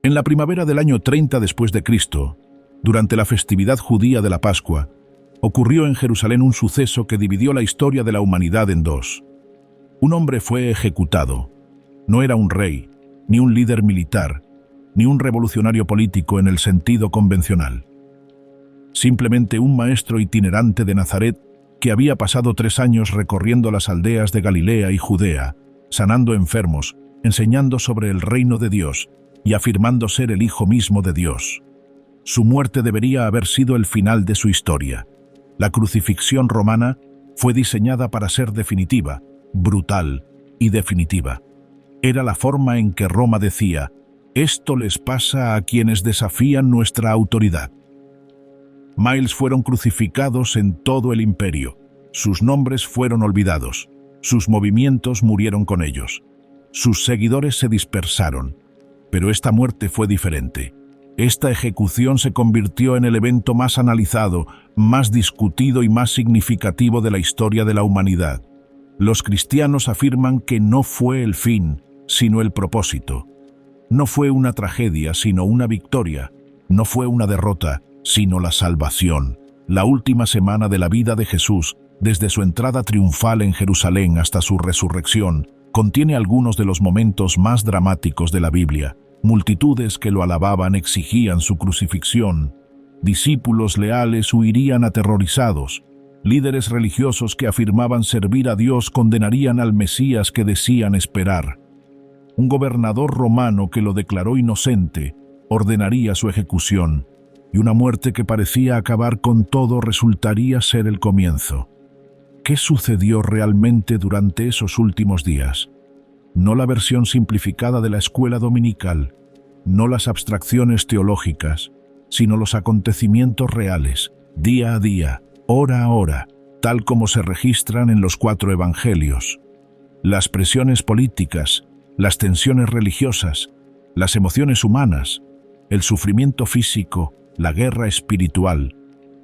En la primavera del año 30 después de Cristo, durante la festividad judía de la Pascua, ocurrió en Jerusalén un suceso que dividió la historia de la humanidad en dos. Un hombre fue ejecutado. No era un rey, ni un líder militar, ni un revolucionario político en el sentido convencional. Simplemente un maestro itinerante de Nazaret que había pasado 3 años recorriendo las aldeas de Galilea y Judea, sanando enfermos, enseñando sobre el reino de Dios y afirmando ser el Hijo mismo de Dios. Su muerte debería haber sido el final de su historia. La crucifixión romana fue diseñada para ser definitiva, brutal y definitiva. Era la forma en que Roma decía: esto les pasa a quienes desafían nuestra autoridad. Miles fueron crucificados en todo el imperio. Sus nombres fueron olvidados. Sus movimientos murieron con ellos. Sus seguidores se dispersaron. Pero esta muerte fue diferente. Esta ejecución se convirtió en el evento más analizado, más discutido y más significativo de la historia de la humanidad. Los cristianos afirman que no fue el fin, sino el propósito. No fue una tragedia, sino una victoria. No fue una derrota, sino la salvación. La última semana de la vida de Jesús, desde su entrada triunfal en Jerusalén hasta su resurrección, contiene algunos de los momentos más dramáticos de la Biblia. Multitudes que lo alababan exigían su crucifixión. Discípulos leales huirían aterrorizados. Líderes religiosos que afirmaban servir a Dios condenarían al Mesías que decían esperar. Un gobernador romano que lo declaró inocente ordenaría su ejecución, y una muerte que parecía acabar con todo resultaría ser el comienzo. ¿Qué sucedió realmente durante esos últimos días? No la versión simplificada de la escuela dominical, no las abstracciones teológicas, sino los acontecimientos reales, día a día, hora a hora, tal como se registran en los 4 evangelios. Las presiones políticas, las tensiones religiosas, las emociones humanas, el sufrimiento físico, la guerra espiritual,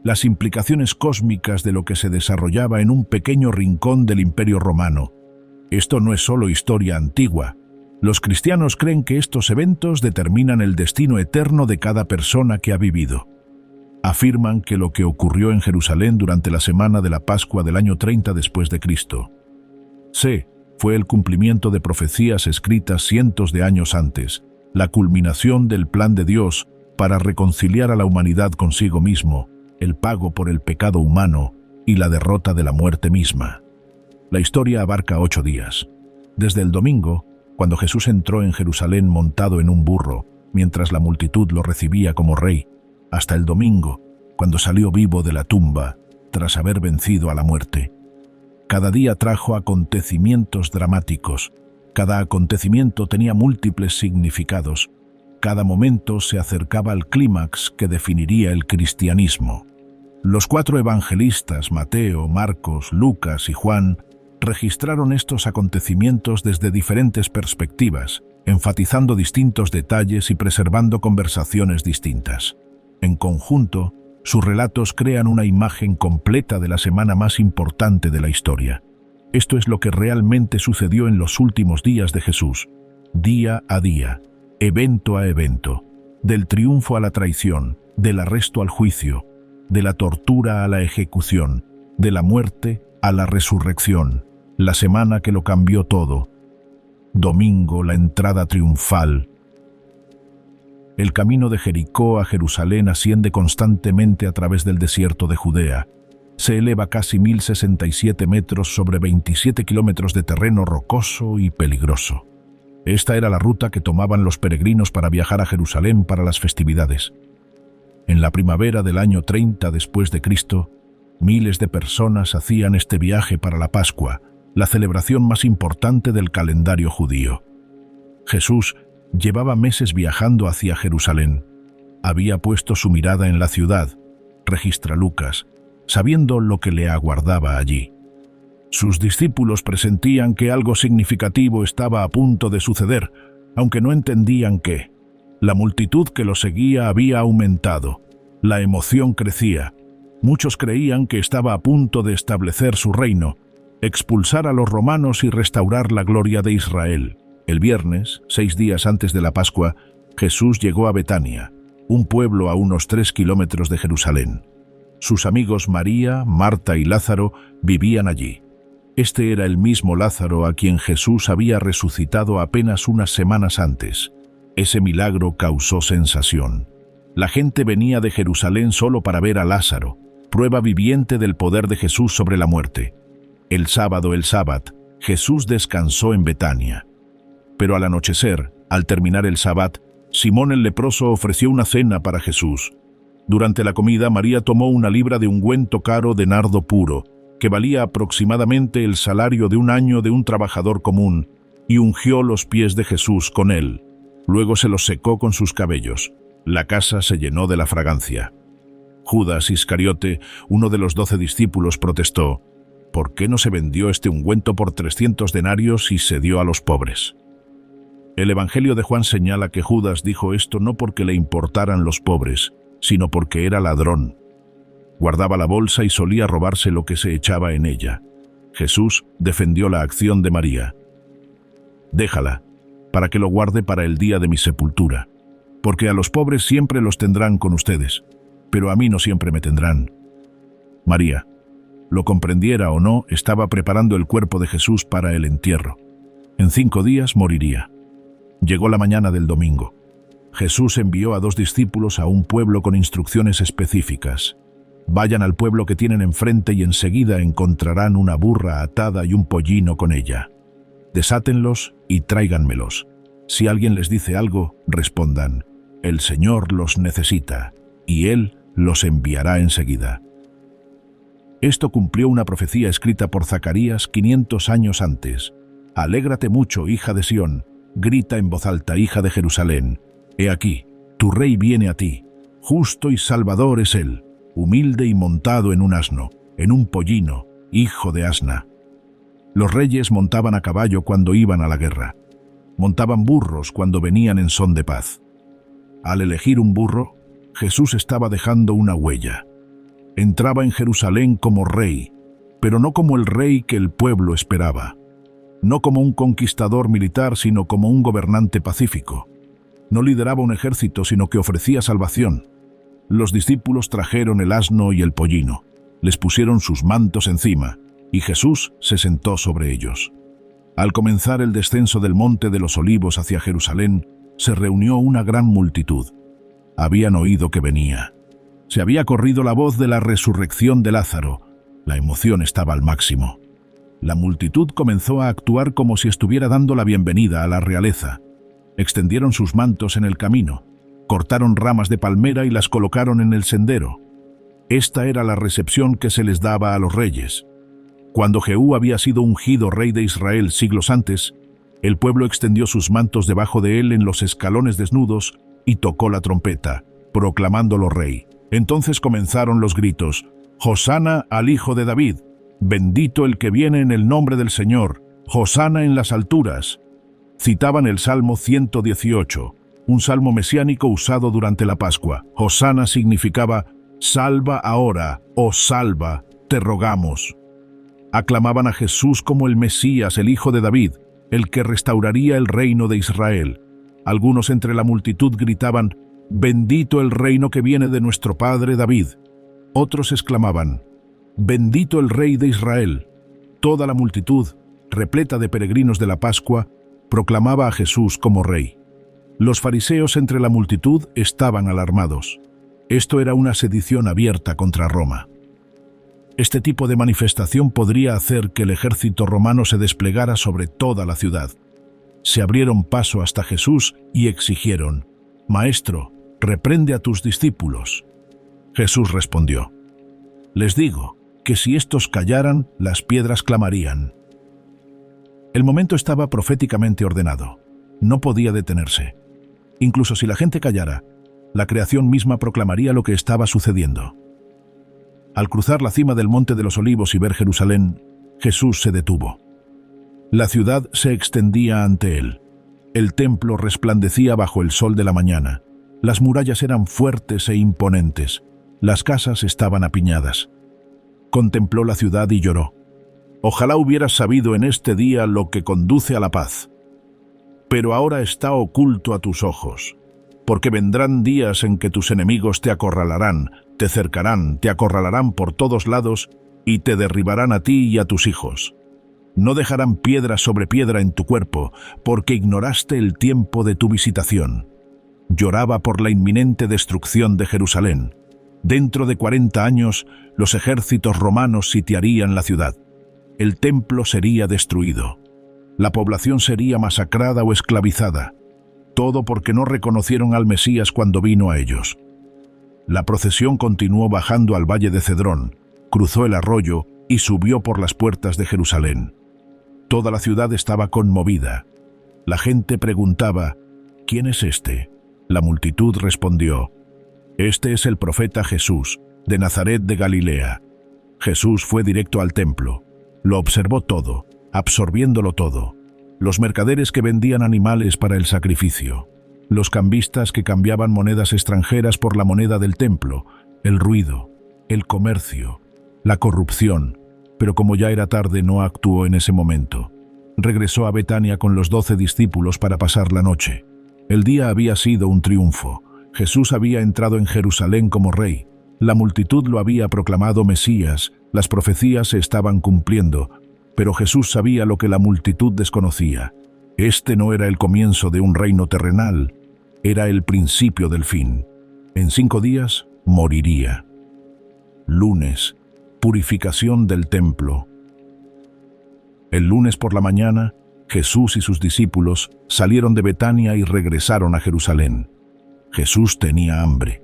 las implicaciones cósmicas de lo que se desarrollaba en un pequeño rincón del Imperio Romano. Esto no es solo historia antigua. Los cristianos creen que estos eventos determinan el destino eterno de cada persona que ha vivido. Afirman que lo que ocurrió en Jerusalén durante la semana de la Pascua del año 30 después de Cristo fue el cumplimiento de profecías escritas cientos de años antes, la culminación del plan de Dios para reconciliar a la humanidad consigo mismo, el pago por el pecado humano y la derrota de la muerte misma. La historia abarca 8 días. Desde el domingo, cuando Jesús entró en Jerusalén montado en un burro, mientras la multitud lo recibía como rey, hasta el domingo, cuando salió vivo de la tumba, tras haber vencido a la muerte. Cada día trajo acontecimientos dramáticos. Cada acontecimiento tenía múltiples significados. Cada momento se acercaba al clímax que definiría el cristianismo. Los 4 evangelistas, Mateo, Marcos, Lucas y Juan, registraron estos acontecimientos desde diferentes perspectivas, enfatizando distintos detalles y preservando conversaciones distintas. En conjunto, sus relatos crean una imagen completa de la semana más importante de la historia. Esto es lo que realmente sucedió en los últimos días de Jesús, día a día, evento a evento, del triunfo a la traición, del arresto al juicio, de la tortura a la ejecución, de la muerte a la resurrección, la semana que lo cambió todo. Domingo, la entrada triunfal. El camino de Jericó a Jerusalén asciende constantemente a través del desierto de Judea. Se eleva casi 1067 metros sobre 27 kilómetros de terreno rocoso y peligroso. Esta era la ruta que tomaban los peregrinos para viajar a Jerusalén para las festividades. En la primavera del año 30 después de Cristo, miles de personas hacían este viaje para la Pascua, la celebración más importante del calendario judío. Jesús llevaba meses viajando hacia Jerusalén. Había puesto su mirada en la ciudad, registra Lucas, sabiendo lo que le aguardaba allí. Sus discípulos presentían que algo significativo estaba a punto de suceder, aunque no entendían qué. La multitud que lo seguía había aumentado. La emoción crecía. Muchos creían que estaba a punto de establecer su reino, expulsar a los romanos y restaurar la gloria de Israel. El viernes, 6 días antes de la Pascua, Jesús llegó a Betania, un pueblo a unos 3 kilómetros de Jerusalén. Sus amigos María, Marta y Lázaro vivían allí. Este era el mismo Lázaro a quien Jesús había resucitado apenas unas semanas antes. Ese milagro causó sensación. La gente venía de Jerusalén solo para ver a Lázaro, prueba viviente del poder de Jesús sobre la muerte. El sábado, Jesús descansó en Betania. Pero al anochecer, al terminar el sábado, Simón el leproso ofreció una cena para Jesús. Durante la comida, María tomó una libra de ungüento caro de nardo puro, que valía aproximadamente el salario de un año de un trabajador común, y ungió los pies de Jesús con él. Luego se los secó con sus cabellos. La casa se llenó de la fragancia. Judas Iscariote, uno de los 12 discípulos, protestó: ¿por qué no se vendió este ungüento por 300 denarios y se dio a los pobres? El Evangelio de Juan señala que Judas dijo esto no porque le importaran los pobres, sino porque era ladrón. Guardaba la bolsa y solía robarse lo que se echaba en ella. Jesús defendió la acción de María. Déjala, para que lo guarde para el día de mi sepultura, porque a los pobres siempre los tendrán con ustedes, pero a mí no siempre me tendrán. María, lo comprendiera o no, estaba preparando el cuerpo de Jesús para el entierro. En 5 días moriría. Llegó la mañana del domingo. Jesús envió a 2 discípulos a un pueblo con instrucciones específicas. Vayan al pueblo que tienen enfrente y enseguida encontrarán una burra atada y un pollino con ella. Desátenlos y tráiganmelos. Si alguien les dice algo, respondan: el Señor los necesita, y Él los enviará enseguida. Esto cumplió una profecía escrita por Zacarías 500 años antes. Alégrate mucho, hija de Sión, grita en voz alta, hija de Jerusalén. He aquí, tu rey viene a ti, justo y salvador es él, humilde y montado en un asno, en un pollino, hijo de asna. Los reyes montaban a caballo cuando iban a la guerra. Montaban burros cuando venían en son de paz. Al elegir un burro, Jesús estaba dejando una huella. Entraba en Jerusalén como rey, pero no como el rey que el pueblo esperaba. No como un conquistador militar, sino como un gobernante pacífico. No lideraba un ejército, sino que ofrecía salvación. Los discípulos trajeron el asno y el pollino, les pusieron sus mantos encima, y Jesús se sentó sobre ellos. Al comenzar el descenso del Monte de los Olivos hacia Jerusalén, se reunió una gran multitud. Habían oído que venía. Se había corrido la voz de la resurrección de Lázaro. La emoción estaba al máximo. La multitud comenzó a actuar como si estuviera dando la bienvenida a la realeza. Extendieron sus mantos en el camino, cortaron ramas de palmera y las colocaron en el sendero. Esta era la recepción que se les daba a los reyes. Cuando Jehú había sido ungido rey de Israel siglos antes, el pueblo extendió sus mantos debajo de él en los escalones desnudos y tocó la trompeta, proclamándolo rey. Entonces comenzaron los gritos: «Hosana al Hijo de David, bendito el que viene en el nombre del Señor, Hosana en las alturas». Citaban el Salmo 118, un salmo mesiánico usado durante la Pascua. Hosana significaba «salva ahora, oh salva, te rogamos». Aclamaban a Jesús como el Mesías, el Hijo de David, el que restauraría el reino de Israel. Algunos entre la multitud gritaban: «Bendito el reino que viene de nuestro padre David». Otros exclamaban: «Bendito el Rey de Israel». Toda la multitud, repleta de peregrinos de la Pascua, proclamaba a Jesús como rey. Los fariseos entre la multitud estaban alarmados. Esto era una sedición abierta contra Roma. Este tipo de manifestación podría hacer que el ejército romano se desplegara sobre toda la ciudad. Se abrieron paso hasta Jesús y exigieron: «Maestro, reprende a tus discípulos». Jesús respondió: «Les digo que si estos callaran, las piedras clamarían». El momento estaba proféticamente ordenado. No podía detenerse. Incluso si la gente callara, la creación misma proclamaría lo que estaba sucediendo. Al cruzar la cima del Monte de los Olivos y ver Jerusalén, Jesús se detuvo. La ciudad se extendía ante él. El templo resplandecía bajo el sol de la mañana. Las murallas eran fuertes e imponentes. Las casas estaban apiñadas. Contempló la ciudad y lloró. «Ojalá hubieras sabido en este día lo que conduce a la paz. Pero ahora está oculto a tus ojos. porque vendrán días en que tus enemigos te acorralarán, te cercarán, te acorralarán por todos lados y te derribarán a ti y a tus hijos. No dejarán piedra sobre piedra en tu cuerpo, porque ignoraste el tiempo de tu visitación. Lloraba por la inminente destrucción de Jerusalén. Dentro de 40 años, los ejércitos romanos sitiarían la ciudad. El templo sería destruido. La población sería masacrada o esclavizada. Todo porque no reconocieron al Mesías cuando vino a ellos. La procesión continuó bajando al valle de Cedrón, cruzó el arroyo y subió por las puertas de Jerusalén. Toda la ciudad estaba conmovida. La gente preguntaba, ¿quién es este? La multitud respondió, este es el profeta Jesús, de Nazaret de Galilea. Jesús fue directo al templo. Lo observó todo, absorbiéndolo todo. Los mercaderes que vendían animales para el sacrificio, los cambistas que cambiaban monedas extranjeras por la moneda del templo, el ruido, el comercio, la corrupción. Pero como ya era tarde, no actuó en ese momento. Regresó a Betania con los 12 discípulos para pasar la noche. El día había sido un triunfo. Jesús había entrado en Jerusalén como rey. La multitud lo había proclamado Mesías. Las profecías se estaban cumpliendo. Pero Jesús sabía lo que la multitud desconocía. Este no era el comienzo de un reino terrenal. Era el principio del fin. En 5 días moriría. Lunes. Purificación del templo. El lunes por la mañana, Jesús y sus discípulos salieron de Betania y regresaron a Jerusalén. Jesús tenía hambre.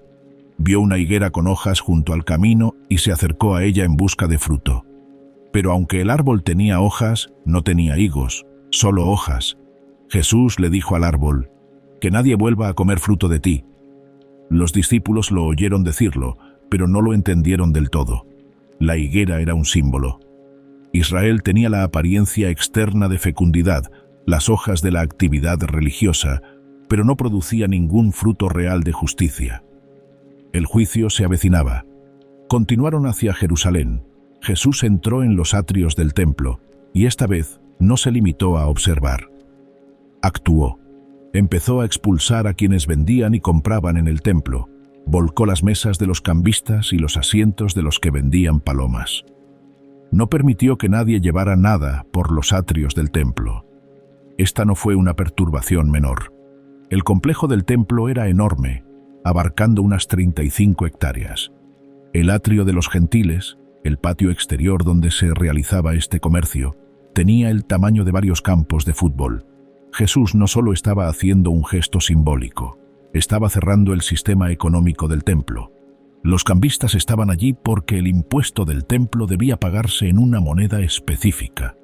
Vio una higuera con hojas junto al camino y se acercó a ella en busca de fruto. Pero aunque el árbol tenía hojas, no tenía higos, solo hojas. Jesús le dijo al árbol, «Que nadie vuelva a comer fruto de ti». Los discípulos lo oyeron decirlo, pero no lo entendieron del todo. La higuera era un símbolo. Israel tenía la apariencia externa de fecundidad, las hojas de la actividad religiosa, pero no producía ningún fruto real de justicia. El juicio se avecinaba. Continuaron hacia Jerusalén. Jesús entró en los atrios del templo, y esta vez no se limitó a observar. Actuó. Empezó a expulsar a quienes vendían y compraban en el templo. Volcó las mesas de los cambistas y los asientos de los que vendían palomas. No permitió que nadie llevara nada por los atrios del templo. Esta no fue una perturbación menor. El complejo del templo era enorme, abarcando unas 35 hectáreas. El atrio de los gentiles, el patio exterior donde se realizaba este comercio, tenía el tamaño de varios campos de fútbol. Jesús no solo estaba haciendo un gesto simbólico, estaba cerrando el sistema económico del templo. Los cambistas estaban allí porque el impuesto del templo debía pagarse en una moneda específica.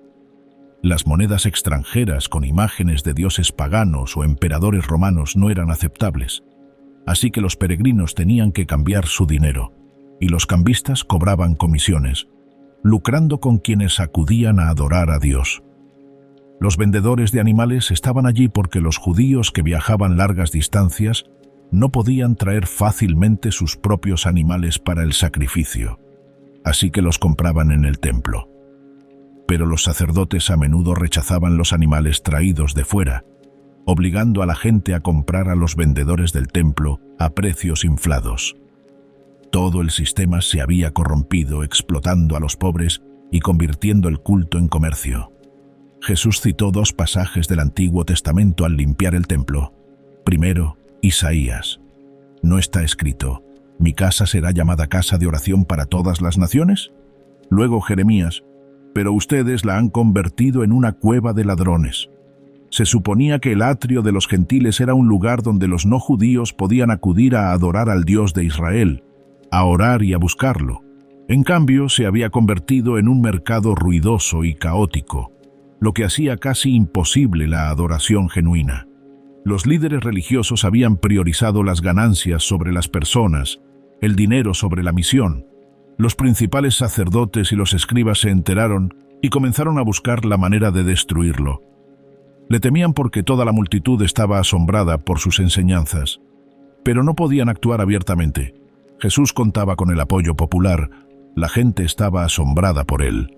Las monedas extranjeras con imágenes de dioses paganos o emperadores romanos no eran aceptables, así que los peregrinos tenían que cambiar su dinero, y los cambistas cobraban comisiones, lucrando con quienes acudían a adorar a Dios. Los vendedores de animales estaban allí porque los judíos que viajaban largas distancias no podían traer fácilmente sus propios animales para el sacrificio, así que los compraban en el templo. Pero los sacerdotes a menudo rechazaban los animales traídos de fuera, obligando a la gente a comprar a los vendedores del templo a precios inflados. Todo el sistema se había corrompido, explotando a los pobres y convirtiendo el culto en comercio. Jesús citó 2 pasajes del Antiguo Testamento al limpiar el templo. Primero, Isaías. ¿No está escrito, mi casa será llamada casa de oración para todas las naciones? Luego Jeremías, pero ustedes la han convertido en una cueva de ladrones. Se suponía que el atrio de los gentiles era un lugar donde los no judíos podían acudir a adorar al Dios de Israel, a orar y a buscarlo. En cambio, se había convertido en un mercado ruidoso y caótico, lo que hacía casi imposible la adoración genuina. Los líderes religiosos habían priorizado las ganancias sobre las personas, el dinero sobre la misión. Los principales sacerdotes y los escribas se enteraron y comenzaron a buscar la manera de destruirlo. Le temían porque toda la multitud estaba asombrada por sus enseñanzas, pero no podían actuar abiertamente. Jesús contaba con el apoyo popular, la gente estaba asombrada por él.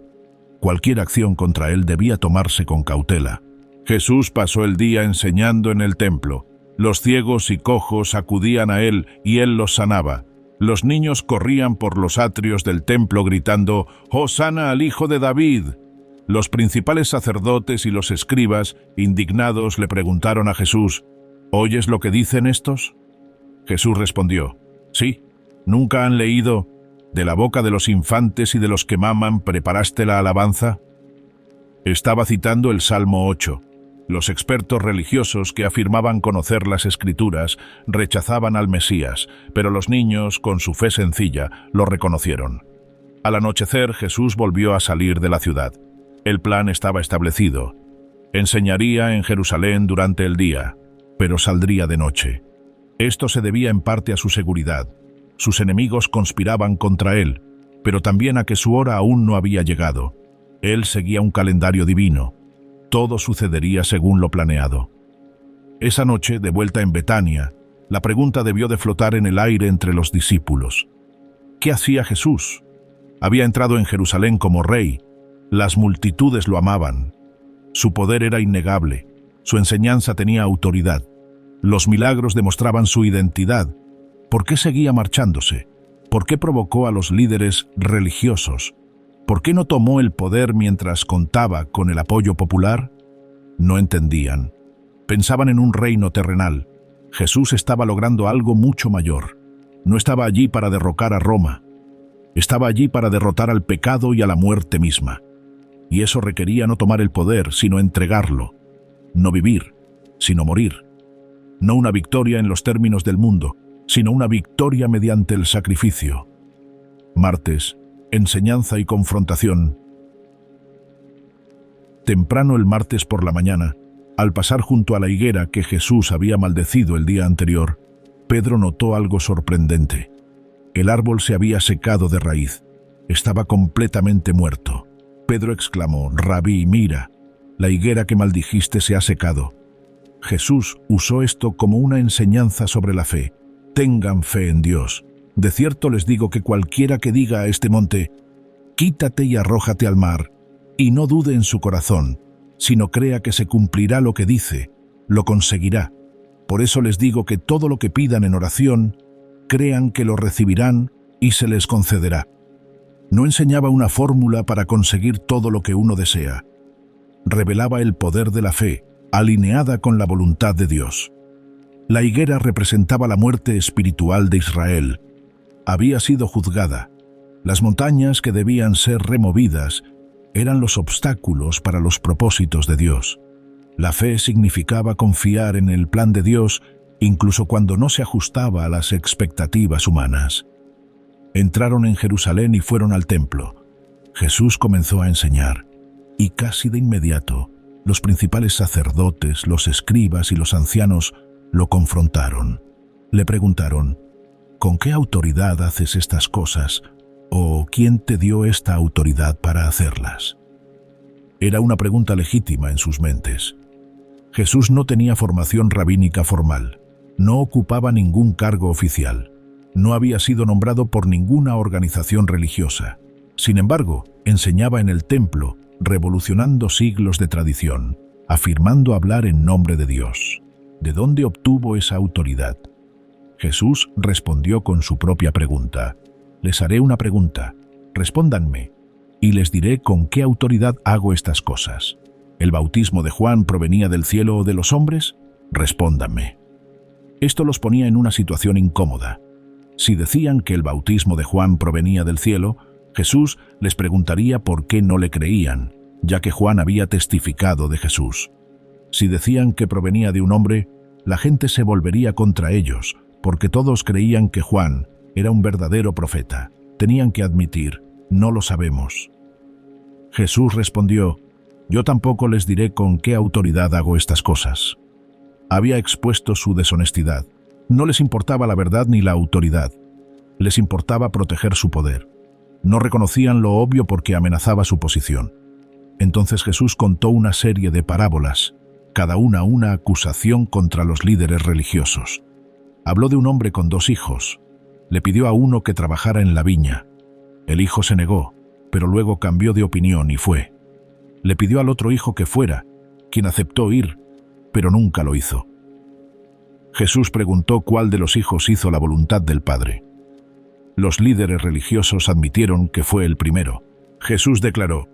Cualquier acción contra él debía tomarse con cautela. Jesús pasó el día enseñando en el templo. Los ciegos y cojos acudían a él y él los sanaba. Los niños corrían por los atrios del templo gritando: «¡Hosana al Hijo de David!». Los principales sacerdotes y los escribas, indignados, le preguntaron a Jesús: «¿Oyes lo que dicen estos?». Jesús respondió: «Sí, ¿nunca han leído: de la boca de los infantes y de los que maman preparaste la alabanza?». Estaba citando el Salmo 8. Los expertos religiosos que afirmaban conocer las Escrituras rechazaban al Mesías, pero los niños, con su fe sencilla, lo reconocieron. Al anochecer, Jesús volvió a salir de la ciudad. El plan estaba establecido. Enseñaría en Jerusalén durante el día, pero saldría de noche. Esto se debía en parte a su seguridad. Sus enemigos conspiraban contra él, pero también a que su hora aún no había llegado. Él seguía un calendario divino. Todo sucedería según lo planeado. Esa noche, de vuelta en Betania, la pregunta debió de flotar en el aire entre los discípulos. ¿Qué hacía Jesús? Había entrado en Jerusalén como rey. Las multitudes lo amaban. Su poder era innegable. Su enseñanza tenía autoridad. Los milagros demostraban su identidad. ¿Por qué seguía marchándose? ¿Por qué provocó a los líderes religiosos? ¿Por qué no tomó el poder mientras contaba con el apoyo popular? No entendían. Pensaban en un reino terrenal. Jesús estaba logrando algo mucho mayor. No estaba allí para derrocar a Roma. Estaba allí para derrotar al pecado y a la muerte misma. Y eso requería no tomar el poder, sino entregarlo. No vivir, sino morir. No una victoria en los términos del mundo, sino una victoria mediante el sacrificio. Martes, enseñanza y confrontación. Temprano el martes por la mañana, al pasar junto a la higuera que Jesús había maldecido el día anterior, Pedro notó algo sorprendente. El árbol se había secado de raíz. Estaba completamente muerto. Pedro exclamó: «Rabí, mira, la higuera que maldijiste se ha secado». Jesús usó esto como una enseñanza sobre la fe. Tengan fe en Dios. De cierto les digo que cualquiera que diga a este monte: «Quítate y arrójate al mar», y no dude en su corazón, sino crea que se cumplirá lo que dice, lo conseguirá. Por eso les digo que todo lo que pidan en oración, crean que lo recibirán y se les concederá. No enseñaba una fórmula para conseguir todo lo que uno desea. Revelaba el poder de la fe, alineada con la voluntad de Dios. La higuera representaba la muerte espiritual de Israel. Había sido juzgada. Las montañas que debían ser removidas eran los obstáculos para los propósitos de Dios. La fe significaba confiar en el plan de Dios, incluso cuando no se ajustaba a las expectativas humanas. Entraron en Jerusalén y fueron al templo. Jesús comenzó a enseñar, y casi de inmediato, los principales sacerdotes, los escribas y los ancianos lo confrontaron. Le preguntaron: «¿Con qué autoridad haces estas cosas? ¿O quién te dio esta autoridad para hacerlas?». Era una pregunta legítima en sus mentes. Jesús no tenía formación rabínica formal, no ocupaba ningún cargo oficial, no había sido nombrado por ninguna organización religiosa. Sin embargo, enseñaba en el templo, revolucionando siglos de tradición, afirmando hablar en nombre de Dios. ¿De dónde obtuvo esa autoridad? Jesús respondió con su propia pregunta. Les haré una pregunta, respóndanme, y les diré con qué autoridad hago estas cosas. ¿El bautismo de Juan provenía del cielo o de los hombres? Respóndanme. Esto los ponía en una situación incómoda. Si decían que el bautismo de Juan provenía del cielo, Jesús les preguntaría por qué no le creían, ya que Juan había testificado de Jesús. Si decían que provenía de un hombre, la gente se volvería contra ellos, porque todos creían que Juan era un verdadero profeta. Tenían que admitir: no lo sabemos. Jesús respondió: yo tampoco les diré con qué autoridad hago estas cosas. Había expuesto su deshonestidad. No les importaba la verdad ni la autoridad. Les importaba proteger su poder. No reconocían lo obvio porque amenazaba su posición. Entonces Jesús contó una serie de parábolas, cada una acusación contra los líderes religiosos. Habló de un hombre con 2 hijos. Le pidió a uno que trabajara en la viña. El hijo se negó, pero luego cambió de opinión y fue. Le pidió al otro hijo que fuera, quien aceptó ir, pero nunca lo hizo. Jesús preguntó cuál de los hijos hizo la voluntad del Padre. Los líderes religiosos admitieron que fue el primero. Jesús declaró: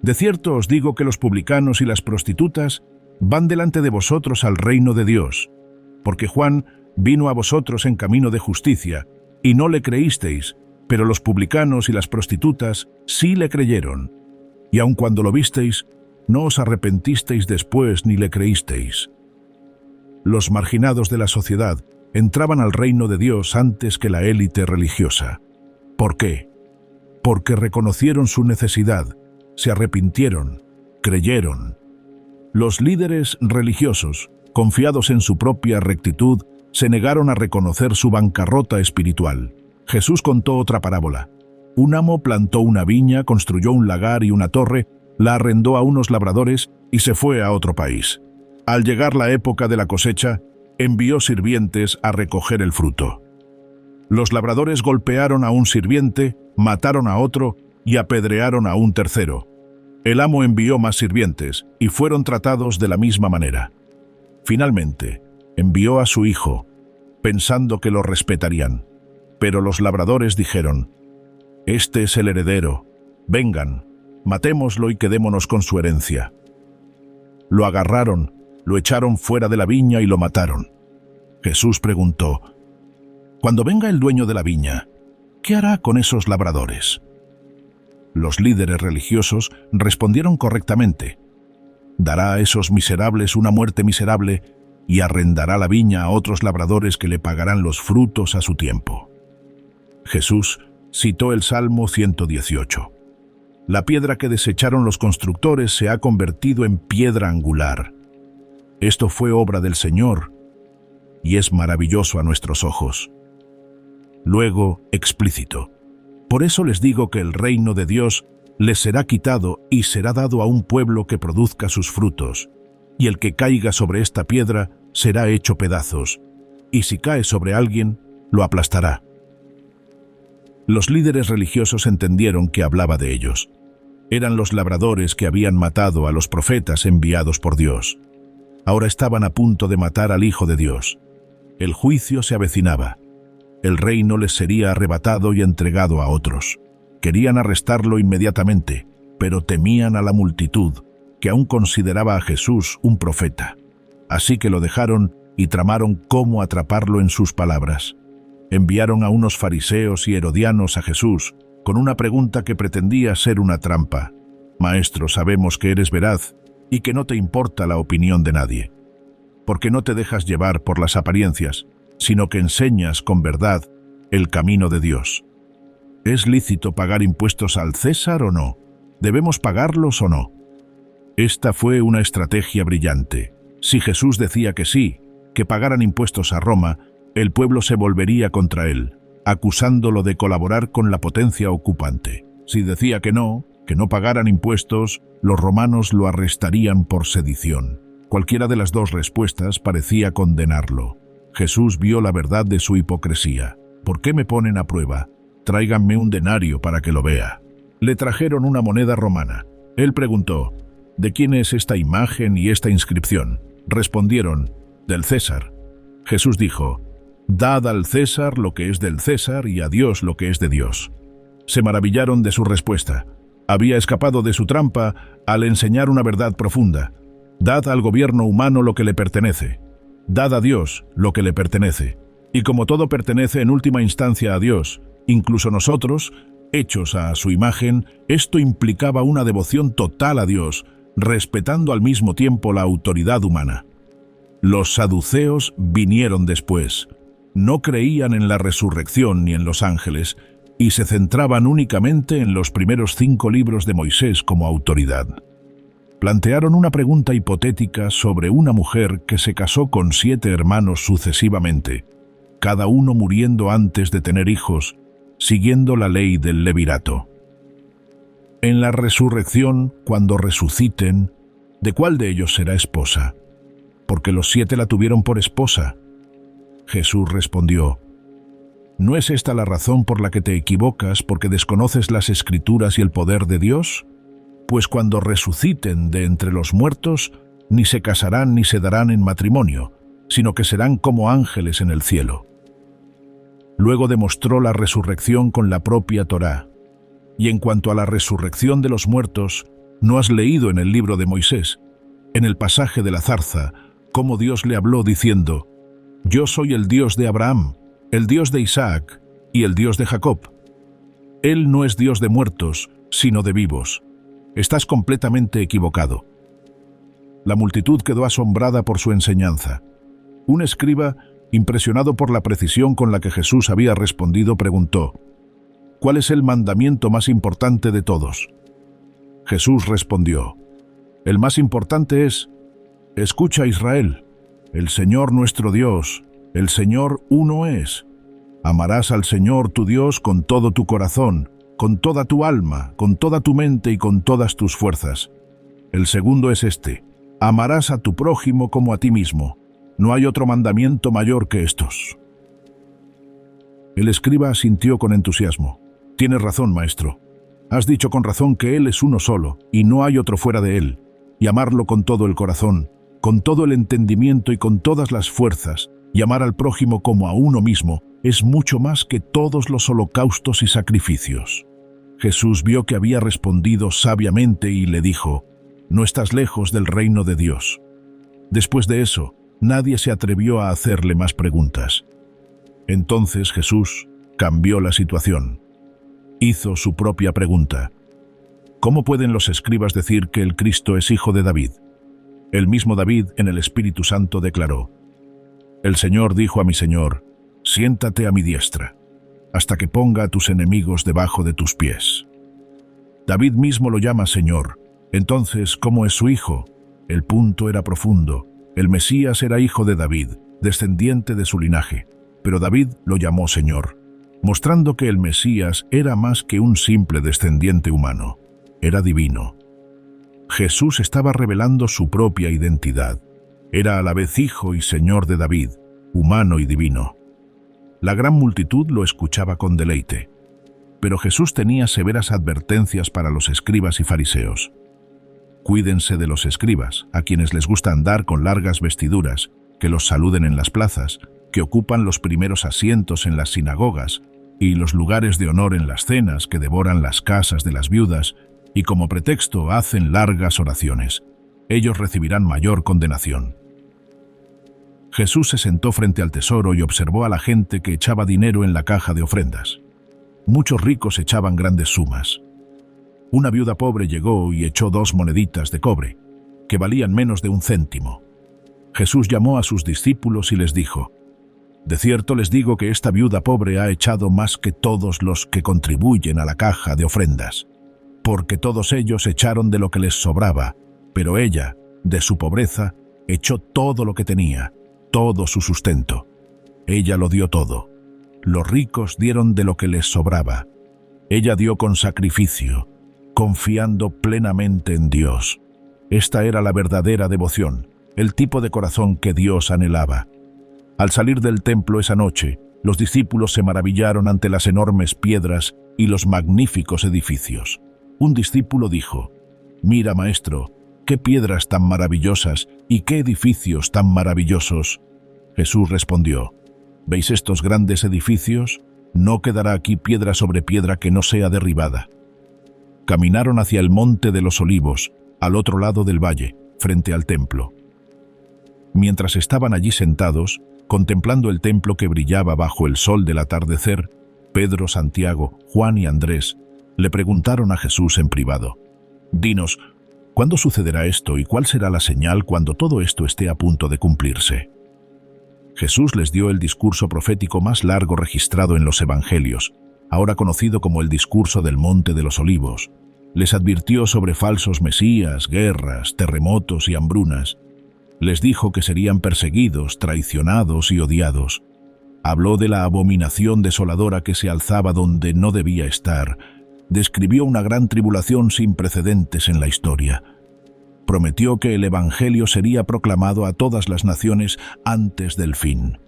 «De cierto os digo que los publicanos y las prostitutas van delante de vosotros al reino de Dios, porque Juan vino a vosotros en camino de justicia, y no le creísteis, pero los publicanos y las prostitutas sí le creyeron. Y aun cuando lo visteis, no os arrepentisteis después ni le creísteis». Los marginados de la sociedad entraban al reino de Dios antes que la élite religiosa. ¿Por qué? Porque reconocieron su necesidad, se arrepintieron, creyeron. Los líderes religiosos, confiados en su propia rectitud, se negaron a reconocer su bancarrota espiritual. Jesús contó otra parábola. Un amo plantó una viña, construyó un lagar y una torre, la arrendó a unos labradores y se fue a otro país. Al llegar la época de la cosecha, envió sirvientes a recoger el fruto. Los labradores golpearon a un sirviente, mataron a otro y apedrearon a un tercero. El amo envió más sirvientes y fueron tratados de la misma manera. Finalmente, envió a su hijo, pensando que lo respetarían. Pero los labradores dijeron: «Este es el heredero. Vengan, matémoslo y quedémonos con su herencia». Lo agarraron, lo echaron fuera de la viña y lo mataron. Jesús preguntó: «Cuando venga el dueño de la viña, ¿qué hará con esos labradores?». Los líderes religiosos respondieron correctamente: «Dará a esos miserables una muerte miserable y arrendará la viña a otros labradores que le pagarán los frutos a su tiempo». Jesús citó el Salmo 118. La piedra que desecharon los constructores se ha convertido en piedra angular. Esto fue obra del Señor, y es maravilloso a nuestros ojos. Luego, explícito: «Por eso les digo que el reino de Dios les será quitado y será dado a un pueblo que produzca sus frutos, y el que caiga sobre esta piedra será hecho pedazos, y si cae sobre alguien, lo aplastará». Los líderes religiosos entendieron que hablaba de ellos. Eran los labradores que habían matado a los profetas enviados por Dios. Ahora estaban a punto de matar al Hijo de Dios. El juicio se avecinaba. El reino les sería arrebatado y entregado a otros. Querían arrestarlo inmediatamente, pero temían a la multitud, que aún consideraba a Jesús un profeta. Así que lo dejaron y tramaron cómo atraparlo en sus palabras. Enviaron a unos fariseos y herodianos a Jesús con una pregunta que pretendía ser una trampa: «Maestro, sabemos que eres veraz y que no te importa la opinión de nadie, porque no te dejas llevar por las apariencias, sino que enseñas con verdad el camino de Dios. ¿Es lícito pagar impuestos al César o no? ¿Debemos pagarlos o no?». Esta fue una estrategia brillante. Si Jesús decía que sí, que pagaran impuestos a Roma, el pueblo se volvería contra él, acusándolo de colaborar con la potencia ocupante. Si decía que no pagaran impuestos, los romanos lo arrestarían por sedición. Cualquiera de las dos respuestas parecía condenarlo. Jesús vio la verdad de su hipocresía. «¿Por qué me ponen a prueba? Tráiganme un denario para que lo vea». Le trajeron una moneda romana. Él preguntó: «¿De quién es esta imagen y esta inscripción?». Respondieron: «Del César». Jesús dijo: «Dad al César lo que es del César y a Dios lo que es de Dios». Se maravillaron de su respuesta. Había escapado de su trampa al enseñar una verdad profunda. Dad al gobierno humano lo que le pertenece. Dad a Dios lo que le pertenece. Y como todo pertenece en última instancia a Dios, incluso nosotros, hechos a su imagen, esto implicaba una devoción total a Dios, respetando al mismo tiempo la autoridad humana. Los saduceos vinieron después. No creían en la resurrección ni en los ángeles, y se centraban únicamente en los primeros 5 libros de Moisés como autoridad. Plantearon una pregunta hipotética sobre una mujer que se casó con 7 hermanos sucesivamente, cada uno muriendo antes de tener hijos, siguiendo la ley del levirato. En la resurrección, cuando resuciten, ¿de cuál de ellos será esposa? Porque los 7 la tuvieron por esposa. Jesús respondió: ¿No es esta la razón por la que te equivocas, porque desconoces las Escrituras y el poder de Dios? Pues cuando resuciten de entre los muertos, ni se casarán ni se darán en matrimonio, sino que serán como ángeles en el cielo. Luego demostró la resurrección con la propia Torá. Y en cuanto a la resurrección de los muertos, ¿no has leído en el libro de Moisés, en el pasaje de la zarza, cómo Dios le habló diciendo: «Yo soy el Dios de Abraham, el Dios de Isaac y el Dios de Jacob»? Él no es Dios de muertos, sino de vivos. Estás completamente equivocado. La multitud quedó asombrada por su enseñanza. Un escriba, impresionado por la precisión con la que Jesús había respondido, preguntó: «¿Cuál es el mandamiento más importante de todos?». Jesús respondió: «El más importante es: escucha, Israel, el Señor nuestro Dios, el Señor uno es. Amarás al Señor tu Dios con todo tu corazón, con toda tu alma, con toda tu mente y con todas tus fuerzas. El segundo es este: amarás a tu prójimo como a ti mismo. No hay otro mandamiento mayor que estos». El escriba asintió con entusiasmo. «Tienes razón, maestro. Has dicho con razón que Él es uno solo, y no hay otro fuera de Él, y amarlo con todo el corazón, con todo el entendimiento y con todas las fuerzas, y amar al prójimo como a uno mismo, es mucho más que todos los holocaustos y sacrificios». Jesús vio que había respondido sabiamente y le dijo: «No estás lejos del reino de Dios». Después de eso, nadie se atrevió a hacerle más preguntas. Entonces Jesús cambió la situación. Hizo su propia pregunta: ¿cómo pueden los escribas decir que el Cristo es hijo de David? El mismo David, en el Espíritu Santo, declaró: «El Señor dijo a mi Señor: siéntate a mi diestra, hasta que ponga a tus enemigos debajo de tus pies». David mismo lo llama Señor. Entonces, ¿cómo es su hijo? El punto era profundo. El Mesías era hijo de David, descendiente de su linaje, pero David lo llamó Señor, mostrando que el Mesías era más que un simple descendiente humano, era divino. Jesús estaba revelando su propia identidad. Era a la vez hijo y Señor de David, humano y divino. La gran multitud lo escuchaba con deleite. Pero Jesús tenía severas advertencias para los escribas y fariseos. Cuídense de los escribas, a quienes les gusta andar con largas vestiduras, que los saluden en las plazas, que ocupan los primeros asientos en las sinagogas y los lugares de honor en las cenas, que devoran las casas de las viudas y como pretexto hacen largas oraciones. Ellos recibirán mayor condenación. Jesús se sentó frente al tesoro y observó a la gente que echaba dinero en la caja de ofrendas. Muchos ricos echaban grandes sumas. Una viuda pobre llegó y echó 2 moneditas de cobre, que valían menos de 1 céntimo. Jesús llamó a sus discípulos y les dijo: «De cierto les digo que esta viuda pobre ha echado más que todos los que contribuyen a la caja de ofrendas, porque todos ellos echaron de lo que les sobraba, pero ella, de su pobreza, echó todo lo que tenía, todo su sustento. Ella lo dio todo. Los ricos dieron de lo que les sobraba. Ella dio con sacrificio, confiando plenamente en Dios. Esta era la verdadera devoción, el tipo de corazón que Dios anhelaba». Al salir del templo esa noche, los discípulos se maravillaron ante las enormes piedras y los magníficos edificios. Un discípulo dijo: «Mira, maestro, qué piedras tan maravillosas y qué edificios tan maravillosos». Jesús respondió: «¿Veis estos grandes edificios? No quedará aquí piedra sobre piedra que no sea derribada». Caminaron hacia el monte de los Olivos, al otro lado del valle, frente al templo. Mientras estaban allí sentados, contemplando el templo que brillaba bajo el sol del atardecer, Pedro, Santiago, Juan y Andrés le preguntaron a Jesús en privado: «Dinos, ¿cuándo sucederá esto y cuál será la señal cuando todo esto esté a punto de cumplirse?». Jesús les dio el discurso profético más largo registrado en los Evangelios, ahora conocido como el discurso del Monte de los Olivos. Les advirtió sobre falsos mesías, guerras, terremotos y hambrunas. Les dijo que serían perseguidos, traicionados y odiados. Habló de la abominación desoladora que se alzaba donde no debía estar. Describió una gran tribulación sin precedentes en la historia. Prometió que el Evangelio sería proclamado a todas las naciones antes del fin.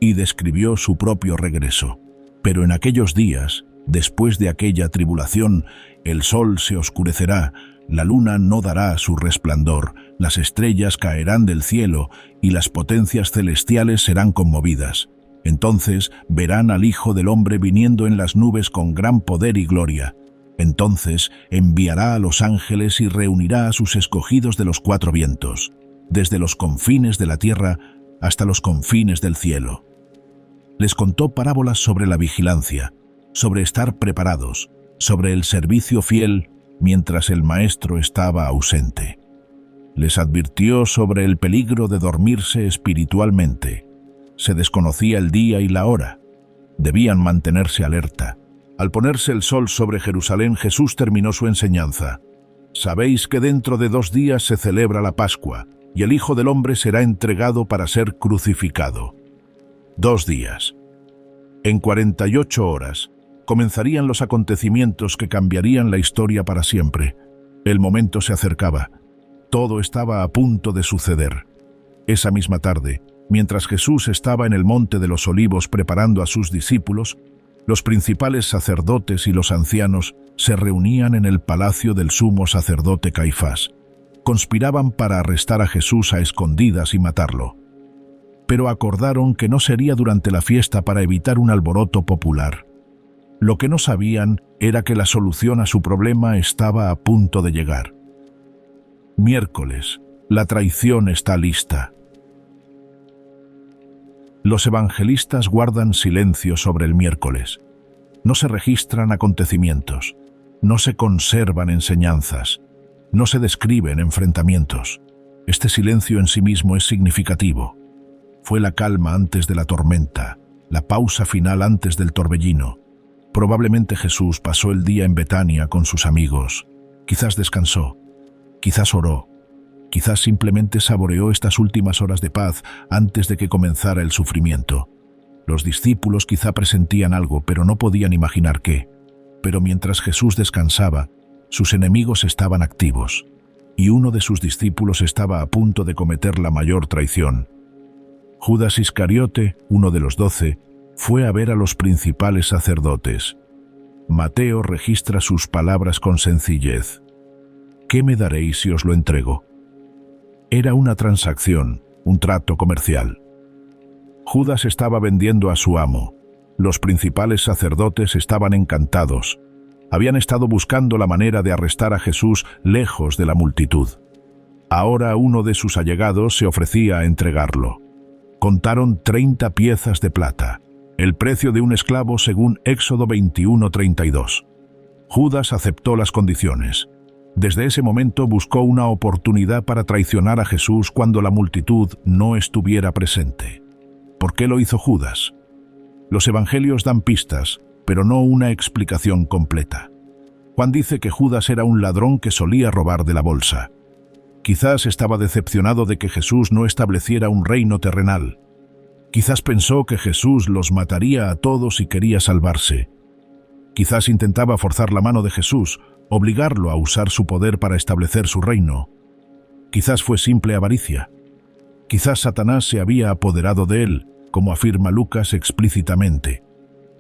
Y describió su propio regreso. Pero en aquellos días, después de aquella tribulación, el sol se oscurecerá, La luna no dará su resplandor, las estrellas caerán del cielo y las potencias celestiales serán conmovidas. Entonces verán al Hijo del Hombre viniendo en las nubes con gran poder y gloria. Entonces enviará a los ángeles y reunirá a sus escogidos de los cuatro vientos, desde los confines de la tierra hasta los confines del cielo. Les contó parábolas sobre la vigilancia, sobre estar preparados, sobre el servicio fiel mientras el maestro estaba ausente. Les advirtió sobre el peligro de dormirse espiritualmente. Se desconocía el día y la hora. Debían mantenerse alerta. Al ponerse el sol sobre Jerusalén, Jesús terminó su enseñanza. Sabéis que dentro de 2 días se celebra la Pascua, y el Hijo del Hombre será entregado para ser crucificado. 2 días. En 48 horas comenzarían los acontecimientos que cambiarían la historia para siempre. El momento se acercaba. Todo estaba a punto de suceder. Esa misma tarde, mientras Jesús estaba en el Monte de los Olivos preparando a sus discípulos, los principales sacerdotes y los ancianos se reunían en el palacio del sumo sacerdote Caifás. Conspiraban para arrestar a Jesús a escondidas y matarlo. Pero acordaron que no sería durante la fiesta para evitar un alboroto popular. Lo que no sabían era que la solución a su problema estaba a punto de llegar. Miércoles, la traición está lista. Los evangelistas guardan silencio sobre el miércoles. No se registran acontecimientos, no se conservan enseñanzas, no se describen enfrentamientos. Este silencio en sí mismo es significativo. Fue la calma antes de la tormenta, la pausa final antes del torbellino. Probablemente Jesús pasó el día en Betania con sus amigos. Quizás descansó, quizás oró. Quizás simplemente saboreó estas últimas horas de paz antes de que comenzara el sufrimiento. Los discípulos quizá presentían algo, pero no podían imaginar qué. Pero mientras Jesús descansaba, sus enemigos estaban activos, y uno de sus discípulos estaba a punto de cometer la mayor traición. Judas Iscariote, uno de los 12, fue a ver a los principales sacerdotes. Mateo registra sus palabras con sencillez. ¿Qué me daréis si os lo entrego? Era una transacción, un trato comercial. Judas estaba vendiendo a su amo. Los principales sacerdotes estaban encantados. Habían estado buscando la manera de arrestar a Jesús lejos de la multitud. Ahora uno de sus allegados se ofrecía a entregarlo. Contaron 30 piezas de plata, el precio de un esclavo según Éxodo 21:32. Judas aceptó las condiciones. Desde ese momento buscó una oportunidad para traicionar a Jesús cuando la multitud no estuviera presente. ¿Por qué lo hizo Judas? Los evangelios dan pistas, pero no una explicación completa. Juan dice que Judas era un ladrón que solía robar de la bolsa. Quizás estaba decepcionado de que Jesús no estableciera un reino terrenal. Quizás pensó que Jesús los mataría a todos y quería salvarse. Quizás intentaba forzar la mano de Jesús, obligarlo a usar su poder para establecer su reino. Quizás fue simple avaricia. Quizás Satanás se había apoderado de él, como afirma Lucas explícitamente.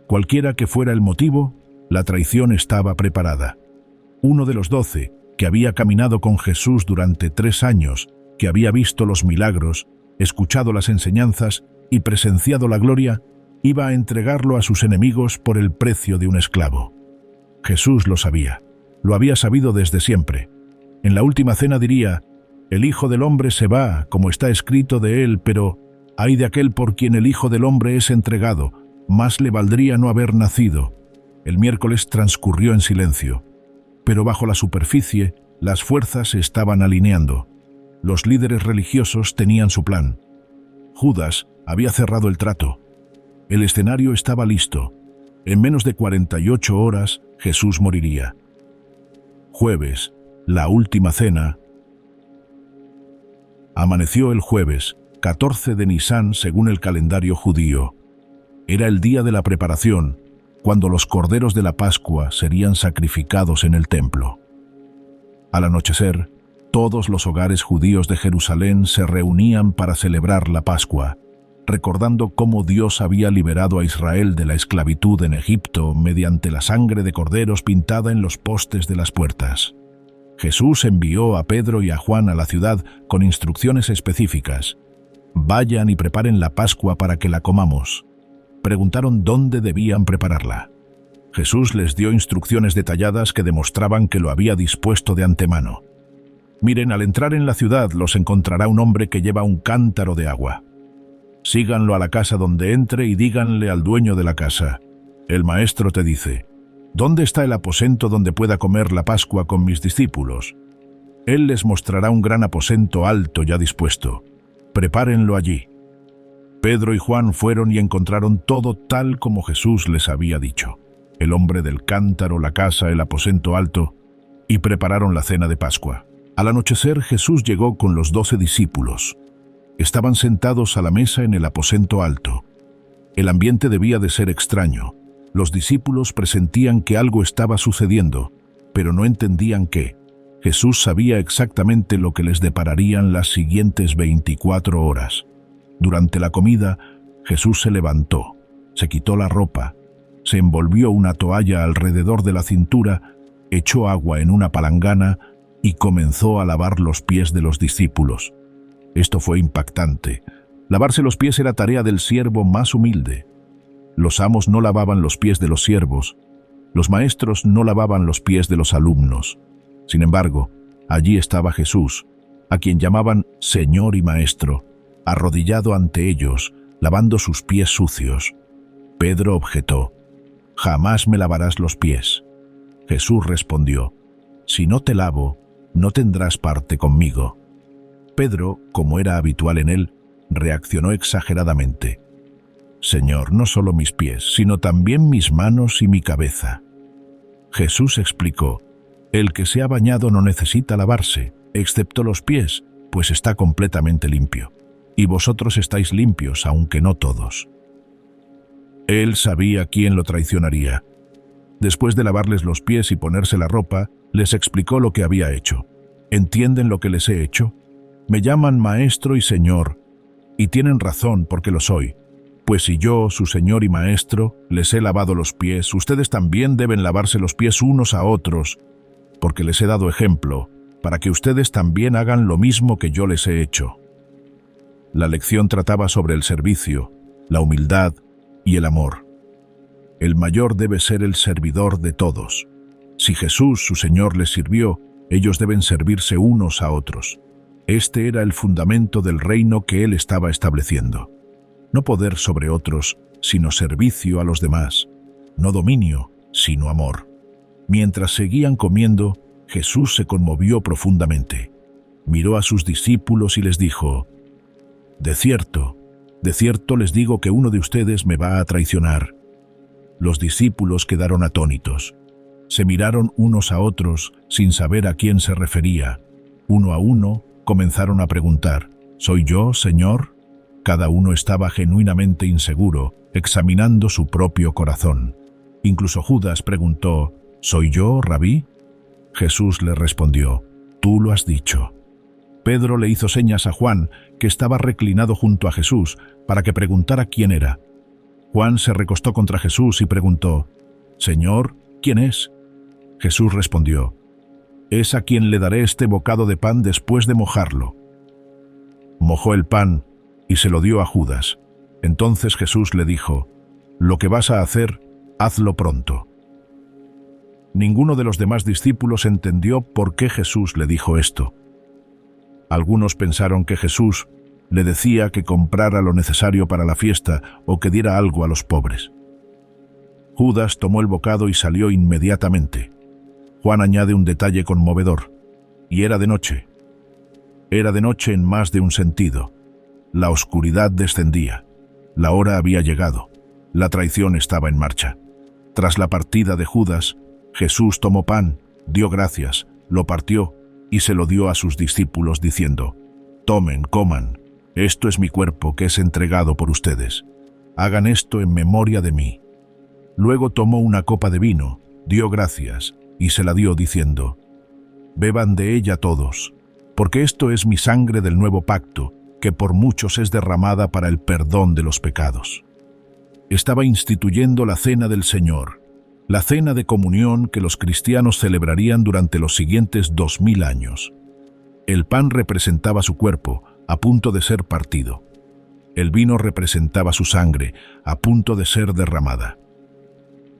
Cualquiera que fuera el motivo, la traición estaba preparada. Uno de los 12, que había caminado con Jesús durante 3 años, que había visto los milagros, escuchado las enseñanzas y presenciado la gloria, iba a entregarlo a sus enemigos por el precio de un esclavo. Jesús lo sabía. Lo había sabido desde siempre. En la última cena diría: «El Hijo del Hombre se va, como está escrito de él, pero ay de aquel por quien el Hijo del Hombre es entregado, más le valdría no haber nacido». El miércoles transcurrió en silencio, pero bajo la superficie las fuerzas se estaban alineando. Los líderes religiosos tenían su plan. Judas había cerrado el trato. El escenario estaba listo. En menos de 48 horas Jesús moriría. Jueves, la última cena. Amaneció el jueves, 14 de Nisán según el calendario judío. Era el día de la preparación, cuando los corderos de la Pascua serían sacrificados en el templo. Al anochecer, todos los hogares judíos de Jerusalén se reunían para celebrar la Pascua, recordando cómo Dios había liberado a Israel de la esclavitud en Egipto mediante la sangre de corderos pintada en los postes de las puertas. Jesús envió a Pedro y a Juan a la ciudad con instrucciones específicas. Vayan y preparen la Pascua para que la comamos. Preguntaron dónde debían prepararla. Jesús les dio instrucciones detalladas que demostraban que lo había dispuesto de antemano. Miren, al entrar en la ciudad los encontrará un hombre que lleva un cántaro de agua. Síganlo a la casa donde entre y díganle al dueño de la casa: el maestro te dice, ¿dónde está el aposento donde pueda comer la Pascua con mis discípulos? Él les mostrará un gran aposento alto ya dispuesto. Prepárenlo allí. Pedro y Juan fueron y encontraron todo tal como Jesús les había dicho: el hombre del cántaro, la casa, el aposento alto, y prepararon la cena de Pascua. Al anochecer Jesús llegó con los 12 discípulos. Estaban sentados a la mesa en el aposento alto. El ambiente debía de ser extraño. Los discípulos presentían que algo estaba sucediendo, pero no entendían qué. Jesús sabía exactamente lo que les depararían las siguientes 24 horas. Durante la comida, Jesús se levantó, se quitó la ropa, se envolvió una toalla alrededor de la cintura, echó agua en una palangana y comenzó a lavar los pies de los discípulos. Esto fue impactante. Lavarse los pies era tarea del siervo más humilde. Los amos no lavaban los pies de los siervos. Los maestros no lavaban los pies de los alumnos. Sin embargo, allí estaba Jesús, a quien llamaban Señor y Maestro, arrodillado ante ellos, lavando sus pies sucios. Pedro objetó: «Jamás me lavarás los pies». Jesús respondió: «Si no te lavo, no tendrás parte conmigo». Pedro, como era habitual en él, reaccionó exageradamente: «Señor, no solo mis pies, sino también mis manos y mi cabeza». Jesús explicó: «El que se ha bañado no necesita lavarse, excepto los pies, pues está completamente limpio. Y vosotros estáis limpios, aunque no todos». Él sabía quién lo traicionaría. Después de lavarles los pies y ponerse la ropa, les explicó lo que había hecho. ¿Entienden lo que les he hecho? Me llaman Maestro y Señor, y tienen razón porque lo soy. Pues si yo, su Señor y Maestro, les he lavado los pies, ustedes también deben lavarse los pies unos a otros, porque les he dado ejemplo, para que ustedes también hagan lo mismo que yo les he hecho. La lección trataba sobre el servicio, la humildad y el amor. El mayor debe ser el servidor de todos. Si Jesús, su Señor, les sirvió, ellos deben servirse unos a otros. Este era el fundamento del reino que Él estaba estableciendo. No poder sobre otros, sino servicio a los demás. No dominio, sino amor. Mientras seguían comiendo, Jesús se conmovió profundamente. Miró a sus discípulos y les dijo: de cierto les digo que uno de ustedes me va a traicionar». Los discípulos quedaron atónitos. Se miraron unos a otros sin saber a quién se refería. Uno a uno comenzaron a preguntar: ¿soy yo, Señor? Cada uno estaba genuinamente inseguro, examinando su propio corazón. Incluso Judas preguntó: ¿soy yo, Rabí? Jesús le respondió: tú lo has dicho. Pedro le hizo señas a Juan, que estaba reclinado junto a Jesús, para que preguntara quién era. Juan se recostó contra Jesús y preguntó: «Señor, ¿quién es?» Jesús respondió: «Es a quien le daré este bocado de pan después de mojarlo». Mojó el pan y se lo dio a Judas. Entonces Jesús le dijo: «Lo que vas a hacer, hazlo pronto». Ninguno de los demás discípulos entendió por qué Jesús le dijo esto. Algunos pensaron que Jesús le decía que comprara lo necesario para la fiesta o que diera algo a los pobres. Judas tomó el bocado y salió inmediatamente. Juan añade un detalle conmovedor: y era de noche. Era de noche en más de un sentido. La oscuridad descendía. La hora había llegado. La traición estaba en marcha. Tras la partida de Judas, Jesús tomó pan, dio gracias, lo partió y se lo dio a sus discípulos diciendo: «Tomen, coman, esto es mi cuerpo que es entregado por ustedes. Hagan esto en memoria de mí». Luego tomó una copa de vino, dio gracias y se la dio diciendo: «Beban de ella todos, porque esto es mi sangre del nuevo pacto, que por muchos es derramada para el perdón de los pecados». Estaba instituyendo la cena del Señor. la cena de comunión que los cristianos celebrarían durante los siguientes 2000 años. El pan representaba su cuerpo, a punto de ser partido. El vino representaba su sangre, a punto de ser derramada.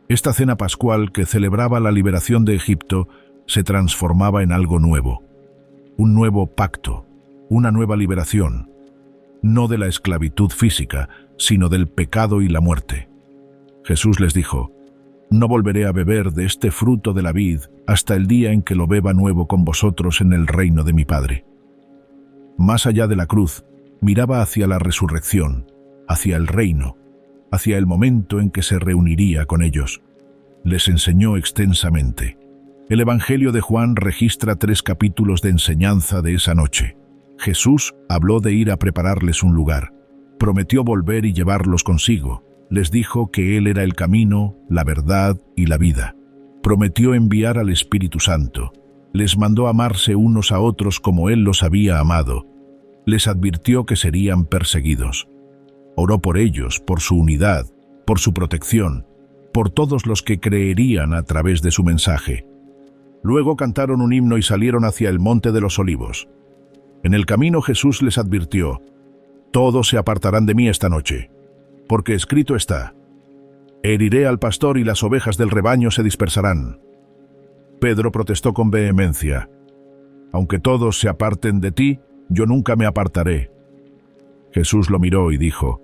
Esta cena pascual que celebraba la liberación de Egipto se transformaba en algo nuevo, un nuevo pacto, una nueva liberación, no de la esclavitud física, sino del pecado y la muerte. Jesús les dijo: «No volveré a beber de este fruto de la vid hasta el día en que lo beba nuevo con vosotros en el reino de mi Padre». Más allá de la cruz, miraba hacia la resurrección, hacia el reino, hacia el momento en que se reuniría con ellos. Les enseñó extensamente. El Evangelio de Juan registra 3 capítulos de enseñanza de esa noche. Jesús habló de ir a prepararles un lugar. Prometió volver y llevarlos consigo. Les dijo que Él era el camino, la verdad y la vida. Prometió enviar al Espíritu Santo. Les mandó amarse unos a otros como Él los había amado. Les advirtió que serían perseguidos. Oró por ellos, por su unidad, por su protección, por todos los que creerían a través de su mensaje. Luego cantaron un himno y salieron hacia el Monte de los Olivos. En el camino Jesús les advirtió: «Todos se apartarán de mí esta noche, porque escrito está: heriré al pastor y las ovejas del rebaño se dispersarán». Pedro protestó con vehemencia: «Aunque todos se aparten de ti, yo nunca me apartaré». Jesús lo miró y dijo: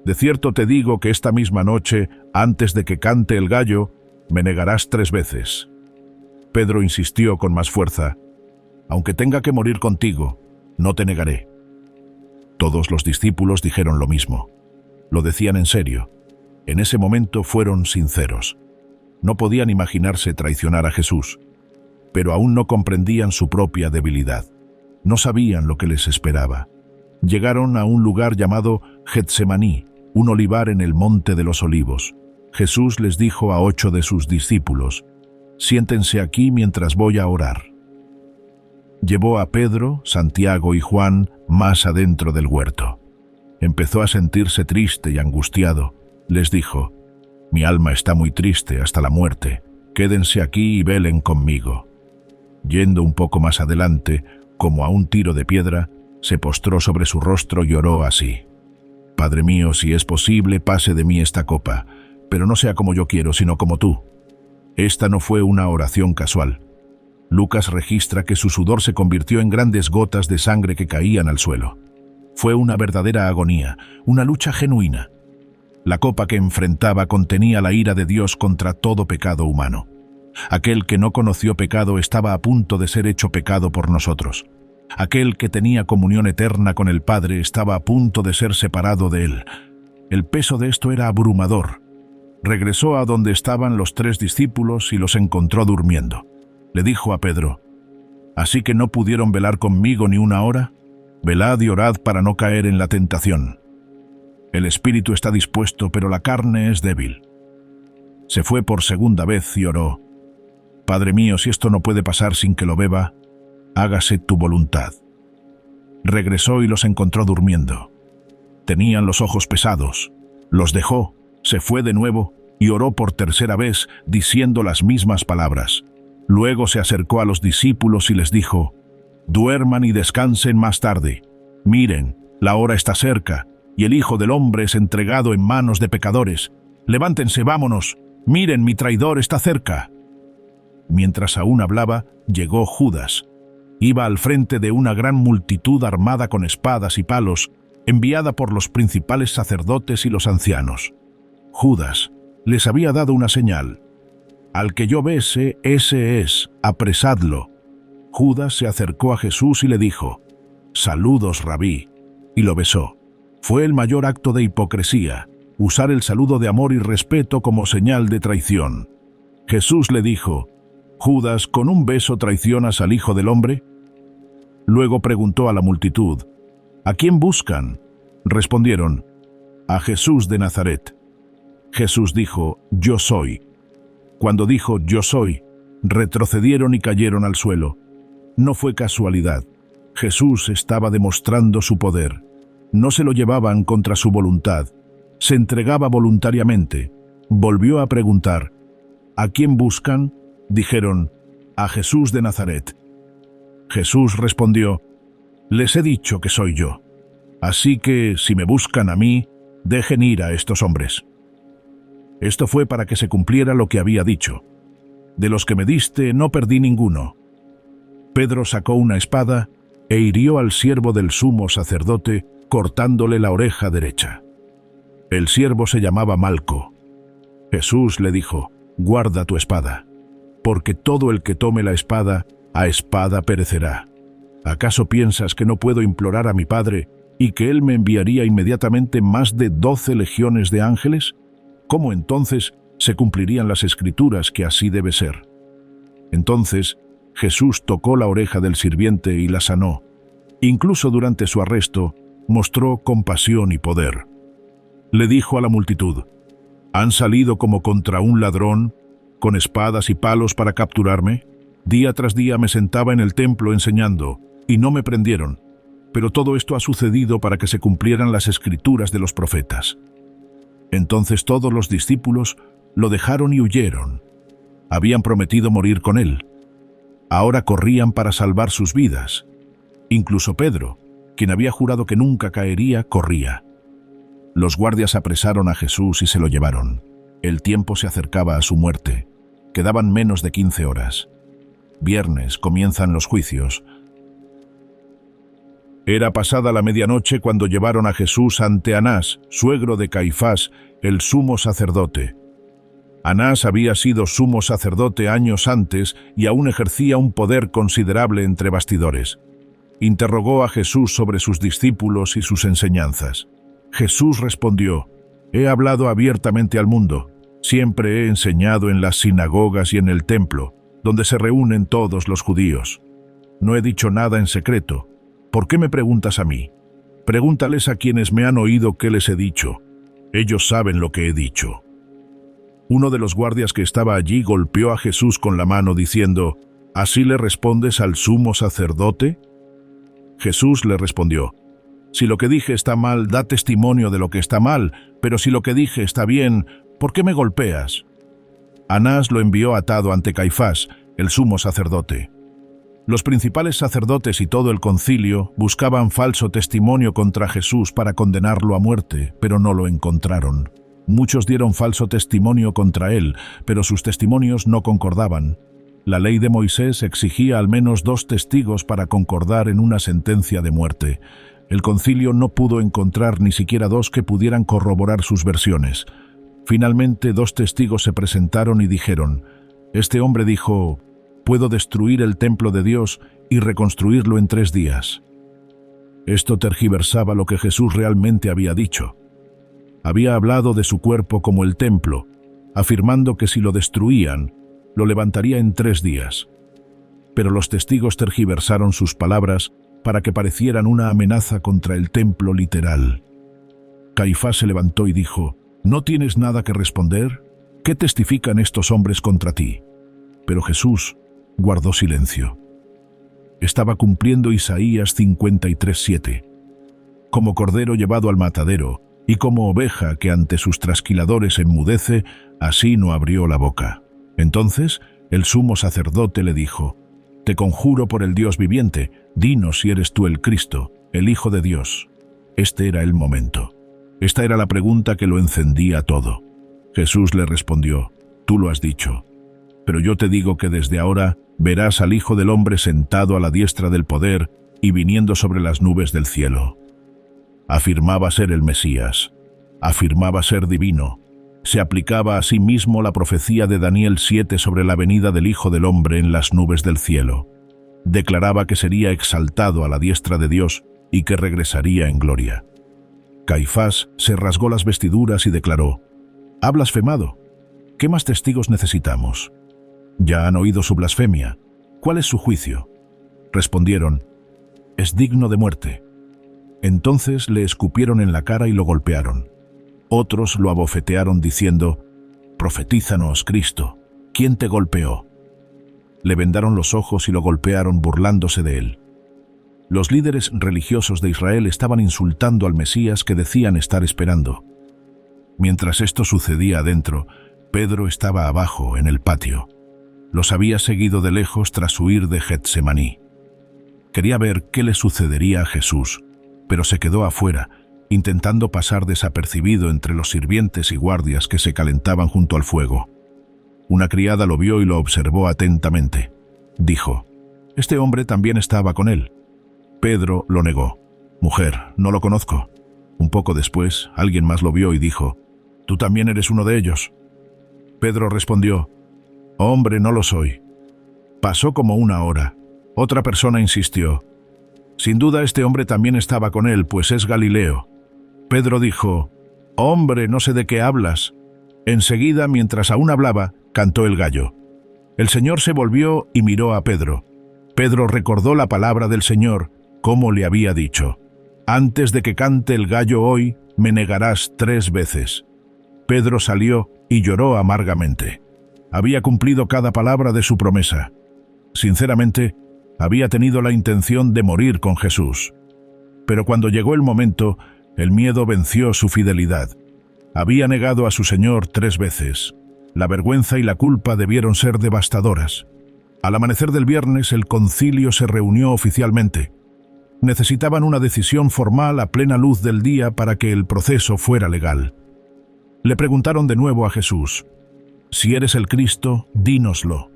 «De cierto te digo que esta misma noche, antes de que cante el gallo, me negarás 3 veces». Pedro insistió con más fuerza: «Aunque tenga que morir contigo, no te negaré». Todos los discípulos dijeron lo mismo. Lo decían en serio. En ese momento fueron sinceros. No podían imaginarse traicionar a Jesús, pero aún no comprendían su propia debilidad. No sabían lo que les esperaba. Llegaron a un lugar llamado Getsemaní, un olivar en el Monte de los Olivos. Jesús les dijo a 8 de sus discípulos: «Siéntense aquí mientras voy a orar». Llevó a Pedro, Santiago y Juan más adentro del huerto. Empezó a sentirse triste y angustiado. Les dijo: «Mi alma está muy triste hasta la muerte. Quédense aquí y velen conmigo». Yendo un poco más adelante, como a un tiro de piedra, se postró sobre su rostro y oró así: «Padre mío, si es posible, pase de mí esta copa, pero no sea como yo quiero, sino como tú». Esta no fue una oración casual. Lucas registra que su sudor se convirtió en grandes gotas de sangre que caían al suelo. Fue una verdadera agonía, una lucha genuina. La copa que enfrentaba contenía la ira de Dios contra todo pecado humano. Aquel que no conoció pecado estaba a punto de ser hecho pecado por nosotros. Aquel que tenía comunión eterna con el Padre estaba a punto de ser separado de Él. El peso de esto era abrumador. Regresó a donde estaban los 3 discípulos y los encontró durmiendo. Le dijo a Pedro: «¿Así que no pudieron velar conmigo ni una hora? Velad y orad para no caer en la tentación. El espíritu está dispuesto, pero la carne es débil». Se fue por segunda vez y oró: «Padre mío, si esto no puede pasar sin que lo beba, hágase tu voluntad». Regresó y los encontró durmiendo. Tenían los ojos pesados. Los dejó, se fue de nuevo y oró por tercera vez, diciendo las mismas palabras. Luego se acercó a los discípulos y les dijo: «Duerman y descansen más tarde. Miren, la hora está cerca, y el Hijo del Hombre es entregado en manos de pecadores. Levántense, vámonos. Miren, mi traidor está cerca». Mientras aún hablaba, llegó Judas. Iba al frente de una gran multitud armada con espadas y palos, enviada por los principales sacerdotes y los ancianos. Judas les había dado una señal: «Al que yo bese, ese es, apresadlo». Judas se acercó a Jesús y le dijo: «Saludos, Rabí», y lo besó. Fue el mayor acto de hipocresía, usar el saludo de amor y respeto como señal de traición. Jesús le dijo: «Judas, ¿con un beso traicionas al Hijo del Hombre?». Luego preguntó a la multitud: «¿A quién buscan?». Respondieron: «A Jesús de Nazaret». Jesús dijo: «Yo soy». Cuando dijo «yo soy», retrocedieron y cayeron al suelo. No fue casualidad. Jesús estaba demostrando su poder. No se lo llevaban contra su voluntad. Se entregaba voluntariamente. Volvió a preguntar: ¿A quién buscan? Dijeron, a Jesús de Nazaret. Jesús respondió, les he dicho que soy yo. Así que, si me buscan a mí, dejen ir a estos hombres. Esto fue para que se cumpliera lo que había dicho. De los que me diste no perdí ninguno. Pedro sacó una espada e hirió al siervo del sumo sacerdote, cortándole la oreja derecha. El siervo se llamaba Malco. Jesús le dijo, guarda tu espada, porque todo el que tome la espada, a espada perecerá. ¿Acaso piensas que no puedo implorar a mi Padre y que Él me enviaría inmediatamente más de 12 legiones de ángeles? ¿Cómo entonces se cumplirían las Escrituras que así debe ser? Entonces Jesús tocó la oreja del sirviente y la sanó. Incluso durante su arresto, mostró compasión y poder. Le dijo a la multitud, ¿han salido como contra un ladrón, con espadas y palos para capturarme? Día tras día me sentaba en el templo enseñando, y no me prendieron. Pero todo esto ha sucedido para que se cumplieran las Escrituras de los profetas. Entonces todos los discípulos lo dejaron y huyeron. Habían prometido morir con él. Ahora corrían para salvar sus vidas. Incluso Pedro, quien había jurado que nunca caería, corría. Los guardias apresaron a Jesús y se lo llevaron. El tiempo se acercaba a su muerte. Quedaban menos de 15 horas. Viernes comienzan los juicios. Era pasada la medianoche cuando llevaron a Jesús ante Anás, suegro de Caifás, el sumo sacerdote. Anás había sido sumo sacerdote años antes y aún ejercía un poder considerable entre bastidores. Interrogó a Jesús sobre sus discípulos y sus enseñanzas. Jesús respondió, he hablado abiertamente al mundo. Siempre he enseñado en las sinagogas y en el templo, donde se reúnen todos los judíos. No he dicho nada en secreto. ¿Por qué me preguntas a mí? Pregúntales a quienes me han oído qué les he dicho. Ellos saben lo que he dicho. Uno de los guardias que estaba allí golpeó a Jesús con la mano diciendo, ¿así le respondes al sumo sacerdote? Jesús le respondió, si lo que dije está mal, da testimonio de lo que está mal, pero si lo que dije está bien, ¿por qué me golpeas? Anás lo envió atado ante Caifás, el sumo sacerdote. Los principales sacerdotes y todo el concilio buscaban falso testimonio contra Jesús para condenarlo a muerte, pero no lo encontraron. Muchos dieron falso testimonio contra él, pero sus testimonios no concordaban. La ley de Moisés exigía al menos 2 testigos para concordar en una sentencia de muerte. El concilio no pudo encontrar ni siquiera 2 que pudieran corroborar sus versiones. Finalmente 2 testigos se presentaron y dijeron, este hombre dijo, puedo destruir el templo de Dios y reconstruirlo en 3 días. Esto tergiversaba lo que Jesús realmente había dicho. Había hablado de su cuerpo como el templo, afirmando que si lo destruían, lo levantaría en 3 días. Pero los testigos tergiversaron sus palabras para que parecieran una amenaza contra el templo literal. Caifás se levantó y dijo, ¿no tienes nada que responder? ¿Qué testifican estos hombres contra ti? Pero Jesús guardó silencio. Estaba cumpliendo Isaías 53:7. Como cordero llevado al matadero, y como oveja que ante sus trasquiladores enmudece, así no abrió la boca. Entonces el sumo sacerdote le dijo, te conjuro por el Dios viviente, dinos si eres tú el Cristo, el Hijo de Dios. Este era el momento. Esta era la pregunta que lo encendía todo. Jesús le respondió, tú lo has dicho. Pero yo te digo que desde ahora verás al Hijo del Hombre sentado a la diestra del poder y viniendo sobre las nubes del cielo. Afirmaba ser el Mesías, afirmaba ser divino. Se aplicaba a sí mismo la profecía de Daniel 7 sobre la venida del Hijo del Hombre en las nubes del cielo. Declaraba que sería exaltado a la diestra de Dios y que regresaría en gloria. Caifás se rasgó las vestiduras y declaró, «Ha blasfemado. ¿Qué más testigos necesitamos? Ya han oído su blasfemia. ¿Cuál es su juicio?» Respondieron, «Es digno de muerte». Entonces le escupieron en la cara y lo golpearon. Otros lo abofetearon diciendo, «Profetízanos, Cristo, ¿quién te golpeó?» Le vendaron los ojos y lo golpearon burlándose de él. Los líderes religiosos de Israel estaban insultando al Mesías que decían estar esperando. Mientras esto sucedía adentro, Pedro estaba abajo, en el patio. Los había seguido de lejos tras huir de Getsemaní. Quería ver qué le sucedería a Jesús, pero se quedó afuera, intentando pasar desapercibido entre los sirvientes y guardias que se calentaban junto al fuego. Una criada lo vio y lo observó atentamente. Dijo: «Este hombre también estaba con él». Pedro lo negó. «Mujer, no lo conozco». Un poco después, alguien más lo vio y dijo: «¿Tú también eres uno de ellos?». Pedro respondió: «Hombre, no lo soy». Pasó como una hora. Otra persona insistió: «Sin duda este hombre también estaba con él, pues es Galileo». Pedro dijo: «Hombre, no sé de qué hablas». Enseguida, mientras aún hablaba, cantó el gallo. El Señor se volvió y miró a Pedro. Pedro recordó la palabra del Señor, como le había dicho: «Antes de que cante el gallo hoy, me negarás 3 veces». Pedro salió y lloró amargamente. Había cumplido cada palabra de su promesa. Sinceramente, había tenido la intención de morir con Jesús. Pero cuando llegó el momento, el miedo venció su fidelidad. Había negado a su Señor 3 veces. La vergüenza y la culpa debieron ser devastadoras. Al amanecer del viernes, el concilio se reunió oficialmente. Necesitaban una decisión formal a plena luz del día para que el proceso fuera legal. Le preguntaron de nuevo a Jesús: «Si eres el Cristo, dínoslo».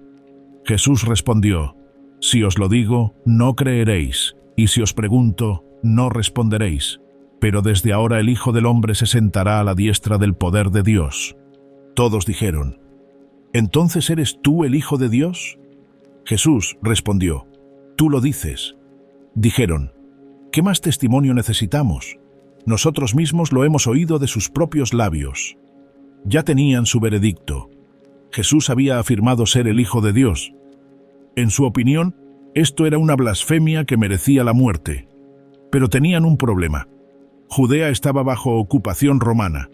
Jesús respondió: «Si os lo digo, no creeréis, y si os pregunto, no responderéis. Pero desde ahora el Hijo del Hombre se sentará a la diestra del poder de Dios». Todos dijeron: «¿Entonces eres tú el Hijo de Dios?». Jesús respondió: «Tú lo dices». Dijeron: «¿Qué más testimonio necesitamos? Nosotros mismos lo hemos oído de sus propios labios». Ya tenían su veredicto. Jesús había afirmado ser el Hijo de Dios. En su opinión, esto era una blasfemia que merecía la muerte. Pero tenían un problema. Judea estaba bajo ocupación romana.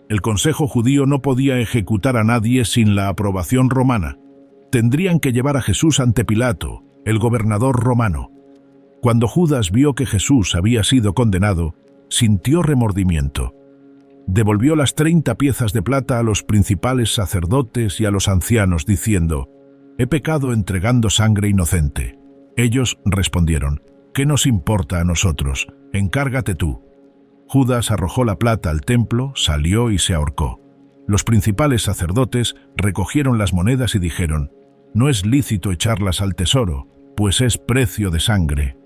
El Consejo Judío no podía ejecutar a nadie sin la aprobación romana. Tendrían que llevar a Jesús ante Pilato, el gobernador romano. Cuando Judas vio que Jesús había sido condenado, sintió remordimiento. Devolvió las 30 piezas de plata a los principales sacerdotes y a los ancianos, diciendo: «He pecado entregando sangre inocente». Ellos respondieron: «¿Qué nos importa a nosotros? Encárgate tú». Judas arrojó la plata al templo, salió y se ahorcó. Los principales sacerdotes recogieron las monedas y dijeron: «No es lícito echarlas al tesoro, pues es precio de sangre».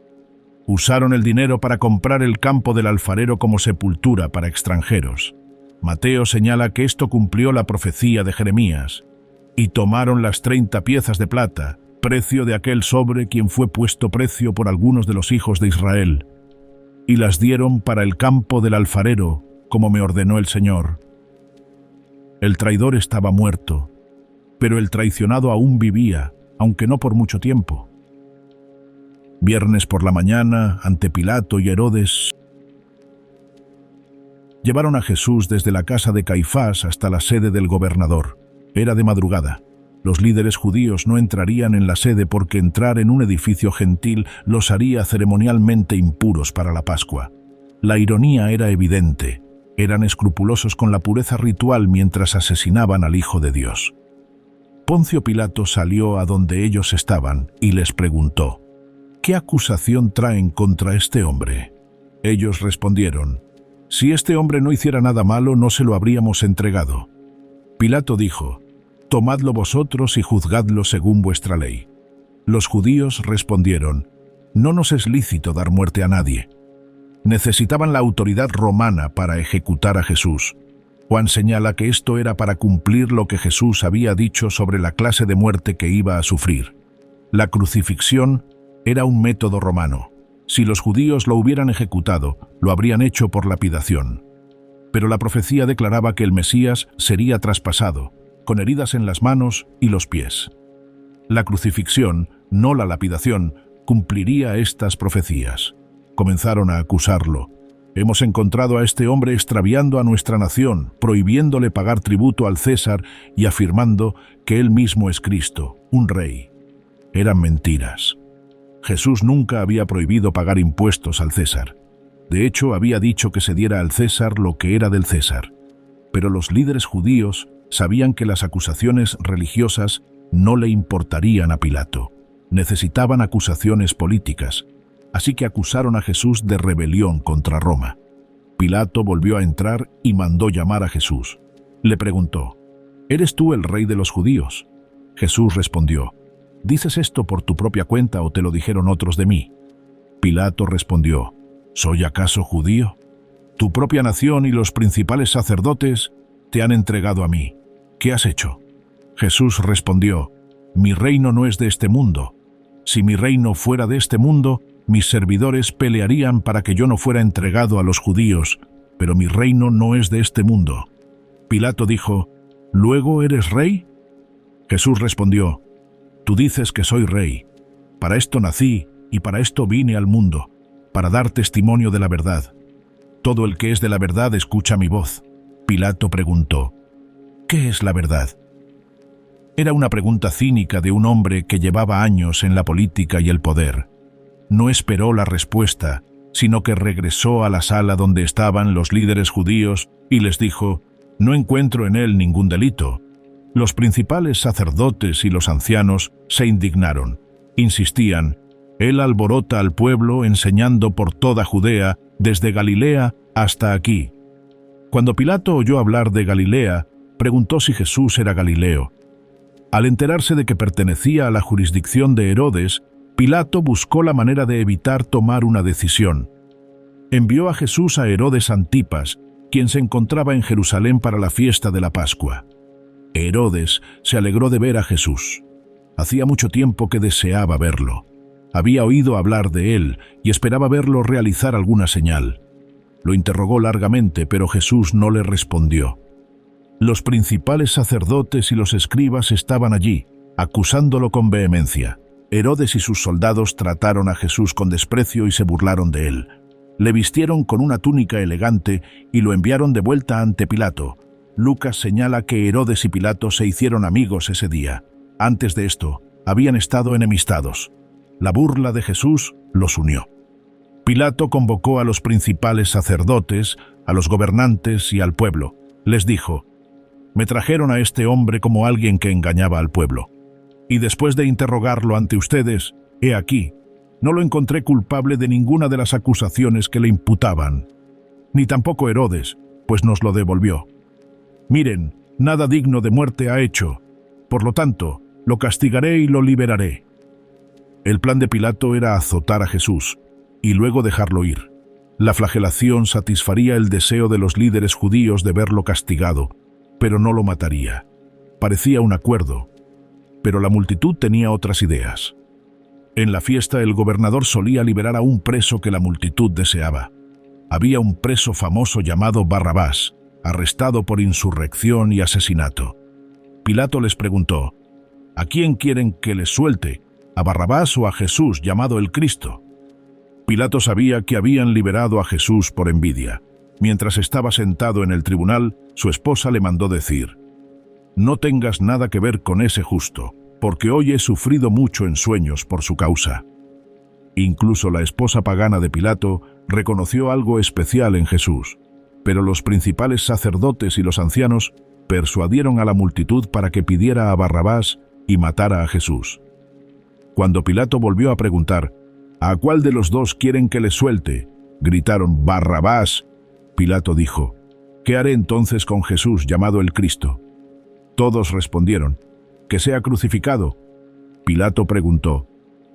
Usaron el dinero para comprar el campo del alfarero como sepultura para extranjeros. Mateo señala que esto cumplió la profecía de Jeremías. Y tomaron las 30 piezas de plata, precio de aquel sobre quien fue puesto precio por algunos de los hijos de Israel, y las dieron para el campo del alfarero, como me ordenó el Señor. El traidor estaba muerto, pero el traicionado aún vivía, aunque no por mucho tiempo. Viernes por la mañana, ante Pilato y Herodes, llevaron a Jesús desde la casa de Caifás hasta la sede del gobernador. Era de madrugada. Los líderes judíos no entrarían en la sede porque entrar en un edificio gentil los haría ceremonialmente impuros para la Pascua. La ironía era evidente. Eran escrupulosos con la pureza ritual mientras asesinaban al Hijo de Dios. Poncio Pilato salió a donde ellos estaban y les preguntó: «¿Qué acusación traen contra este hombre?». Ellos respondieron: «Si este hombre no hiciera nada malo, no se lo habríamos entregado». Pilato dijo: «Tomadlo vosotros y juzgadlo según vuestra ley». Los judíos respondieron: «No nos es lícito dar muerte a nadie». Necesitaban la autoridad romana para ejecutar a Jesús. Juan señala que esto era para cumplir lo que Jesús había dicho sobre la clase de muerte que iba a sufrir. La crucifixión era un método romano. Si los judíos lo hubieran ejecutado, lo habrían hecho por lapidación. Pero la profecía declaraba que el Mesías sería traspasado, con heridas en las manos y los pies. La crucifixión, no la lapidación, cumpliría estas profecías. Comenzaron a acusarlo. «Hemos encontrado a este hombre extraviando a nuestra nación, prohibiéndole pagar tributo al César y afirmando que él mismo es Cristo, un rey». Eran mentiras. Jesús nunca había prohibido pagar impuestos al César. De hecho, había dicho que se diera al César lo que era del César. Pero los líderes judíos sabían que las acusaciones religiosas no le importarían a Pilato. Necesitaban acusaciones políticas, así que acusaron a Jesús de rebelión contra Roma. Pilato volvió a entrar y mandó llamar a Jesús. Le preguntó: ¿Eres tú el rey de los judíos? Jesús respondió: ¿Dices esto por tu propia cuenta o te lo dijeron otros de mí? Pilato respondió: ¿Soy acaso judío? Tu propia nación y los principales sacerdotes te han entregado a mí. ¿Qué has hecho? Jesús respondió: Mi reino no es de este mundo. Si mi reino fuera de este mundo, mis servidores pelearían para que yo no fuera entregado a los judíos, pero mi reino no es de este mundo. Pilato dijo: ¿Luego eres rey? Jesús respondió: Tú dices que soy rey. Para esto nací y para esto vine al mundo, para dar testimonio de la verdad. Todo el que es de la verdad escucha mi voz. Pilato preguntó: ¿Qué es la verdad? Era una pregunta cínica de un hombre que llevaba años en la política y el poder. No esperó la respuesta, sino que regresó a la sala donde estaban los líderes judíos y les dijo: No encuentro en él ningún delito. Los principales sacerdotes y los ancianos se indignaron. Insistían: Él alborota al pueblo enseñando por toda Judea, desde Galilea hasta aquí. Cuando Pilato oyó hablar de Galilea, preguntó si Jesús era galileo. Al enterarse de que pertenecía a la jurisdicción de Herodes, Pilato buscó la manera de evitar tomar una decisión. Envió a Jesús a Herodes Antipas, quien se encontraba en Jerusalén para la fiesta de la Pascua. Herodes se alegró de ver a Jesús. Hacía mucho tiempo que deseaba verlo. Había oído hablar de él y esperaba verlo realizar alguna señal. Lo interrogó largamente, pero Jesús no le respondió. Los principales sacerdotes y los escribas estaban allí, acusándolo con vehemencia. Herodes y sus soldados trataron a Jesús con desprecio y se burlaron de él. Le vistieron con una túnica elegante y lo enviaron de vuelta ante Pilato. Lucas señala que Herodes y Pilato se hicieron amigos ese día. Antes de esto, habían estado enemistados. La burla de Jesús los unió. Pilato convocó a los principales sacerdotes, a los gobernantes y al pueblo. Les dijo: Me trajeron a este hombre como alguien que engañaba al pueblo. Y después de interrogarlo ante ustedes, he aquí, no lo encontré culpable de ninguna de las acusaciones que le imputaban. Ni tampoco Herodes, pues nos lo devolvió. Miren, nada digno de muerte ha hecho. Por lo tanto, lo castigaré y lo liberaré. El plan de Pilato era azotar a Jesús y luego dejarlo ir. La flagelación satisfaría el deseo de los líderes judíos de verlo castigado, pero no lo mataría. Parecía un acuerdo, pero la multitud tenía otras ideas. En la fiesta el gobernador solía liberar a un preso que la multitud deseaba. Había un preso famoso llamado Barrabás, arrestado por insurrección y asesinato. Pilato les preguntó: ¿A quién quieren que les suelte? ¿A Barrabás o a Jesús, llamado el Cristo? Pilato sabía que habían liberado a Jesús por envidia. Mientras estaba sentado en el tribunal, su esposa le mandó decir: No tengas nada que ver con ese justo, porque hoy he sufrido mucho en sueños por su causa. Incluso la esposa pagana de Pilato reconoció algo especial en Jesús, pero los principales sacerdotes y los ancianos persuadieron a la multitud para que pidiera a Barrabás y matara a Jesús. Cuando Pilato volvió a preguntar: ¿A cuál de los dos quieren que les suelte?, gritaron: Barrabás. Pilato dijo: ¿Qué haré entonces con Jesús, llamado el Cristo? Todos respondieron: que sea crucificado. Pilato preguntó: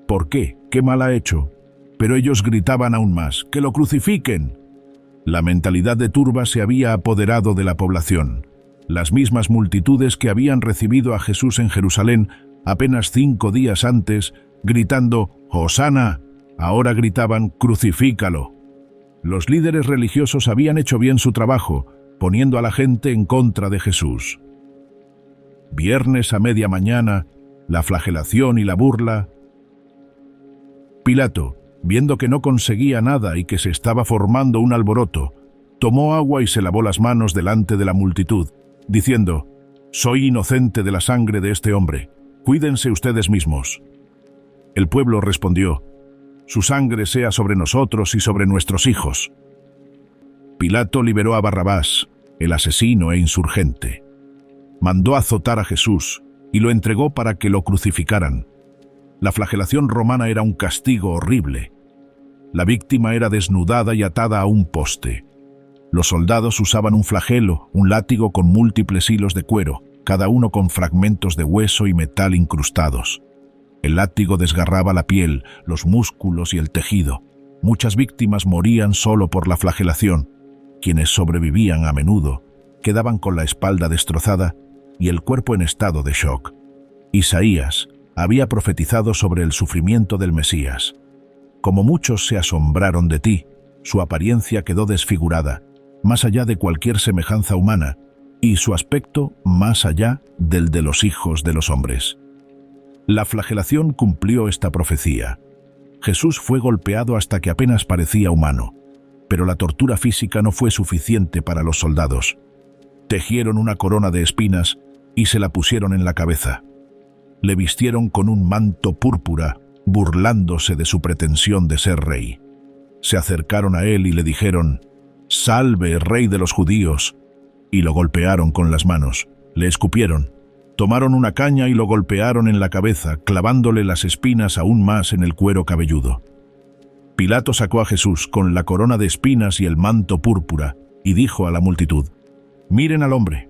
¿por qué? ¿Qué mal ha hecho? Pero ellos gritaban aún más: ¡que lo crucifiquen! La mentalidad de turba se había apoderado de la población. Las mismas multitudes que habían recibido a Jesús en Jerusalén apenas 5 días antes, gritando «¡Hosana!», ahora gritaban «¡Crucifícalo!». Los líderes religiosos habían hecho bien su trabajo, poniendo a la gente en contra de Jesús. Viernes a media mañana, la flagelación y la burla. Pilato, viendo que no conseguía nada y que se estaba formando un alboroto, tomó agua y se lavó las manos delante de la multitud, diciendo: «Soy inocente de la sangre de este hombre. Cuídense ustedes mismos». El pueblo respondió: «Su sangre sea sobre nosotros y sobre nuestros hijos». Pilato liberó a Barrabás, el asesino e insurgente. Mandó azotar a Jesús y lo entregó para que lo crucificaran. La flagelación romana era un castigo horrible. La víctima era desnudada y atada a un poste. Los soldados usaban un flagelo, un látigo con múltiples hilos de cuero, cada uno con fragmentos de hueso y metal incrustados. El látigo desgarraba la piel, los músculos y el tejido. Muchas víctimas morían solo por la flagelación. Quienes sobrevivían a menudo quedaban con la espalda destrozada y el cuerpo en estado de shock. Isaías había profetizado sobre el sufrimiento del Mesías. Como muchos se asombraron de ti, su apariencia quedó desfigurada, más allá de cualquier semejanza humana, y su aspecto más allá del de los hijos de los hombres. La flagelación cumplió esta profecía. Jesús fue golpeado hasta que apenas parecía humano, pero la tortura física no fue suficiente para los soldados. Tejieron una corona de espinas y se la pusieron en la cabeza. Le vistieron con un manto púrpura, burlándose de su pretensión de ser rey. Se acercaron a él y le dijeron: «Salve, rey de los judíos», y lo golpearon con las manos. Le escupieron, tomaron una caña y lo golpearon en la cabeza, clavándole las espinas aún más en el cuero cabelludo. Pilato sacó a Jesús con la corona de espinas y el manto púrpura y dijo a la multitud: «Miren al hombre».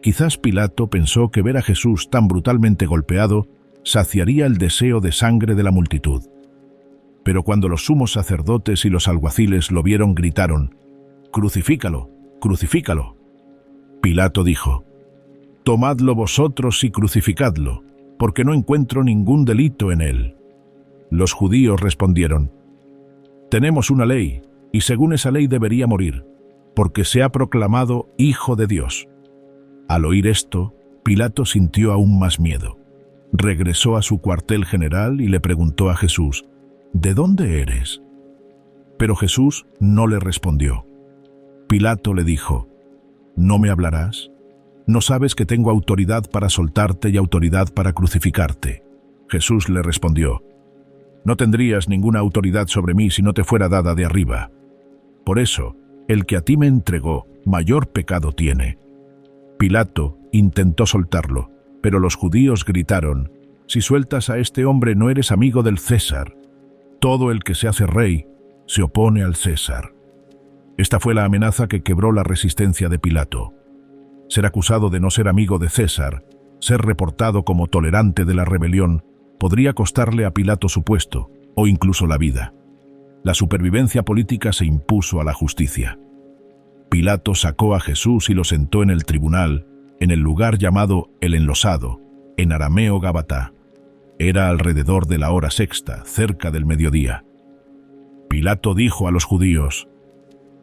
Quizás Pilato pensó que ver a Jesús tan brutalmente golpeado saciaría el deseo de sangre de la multitud. Pero cuando los sumos sacerdotes y los alguaciles lo vieron, gritaron: «¡Crucifícalo! ¡Crucifícalo!». Pilato dijo: «Tomadlo vosotros y crucificadlo, porque no encuentro ningún delito en él». Los judíos respondieron: «Tenemos una ley, y según esa ley debería morir, porque se ha proclamado Hijo de Dios». Al oír esto, Pilato sintió aún más miedo. Regresó a su cuartel general y le preguntó a Jesús: «¿De dónde eres?». Pero Jesús no le respondió. Pilato le dijo: «¿No me hablarás? ¿No sabes que tengo autoridad para soltarte y autoridad para crucificarte?». Jesús le respondió: «No tendrías ninguna autoridad sobre mí si no te fuera dada de arriba. Por eso, el que a ti me entregó, mayor pecado tiene». Pilato intentó soltarlo, pero los judíos gritaron: «Si sueltas a este hombre no eres amigo del César. Todo el que se hace rey se opone al César». Esta fue la amenaza que quebró la resistencia de Pilato. Ser acusado de no ser amigo de César, ser reportado como tolerante de la rebelión, podría costarle a Pilato su puesto, o incluso la vida. La supervivencia política se impuso a la justicia. Pilato sacó a Jesús y lo sentó en el tribunal, en el lugar llamado El Enlosado, en arameo Gábata. Era alrededor de la hora sexta, cerca del mediodía. Pilato dijo a los judíos: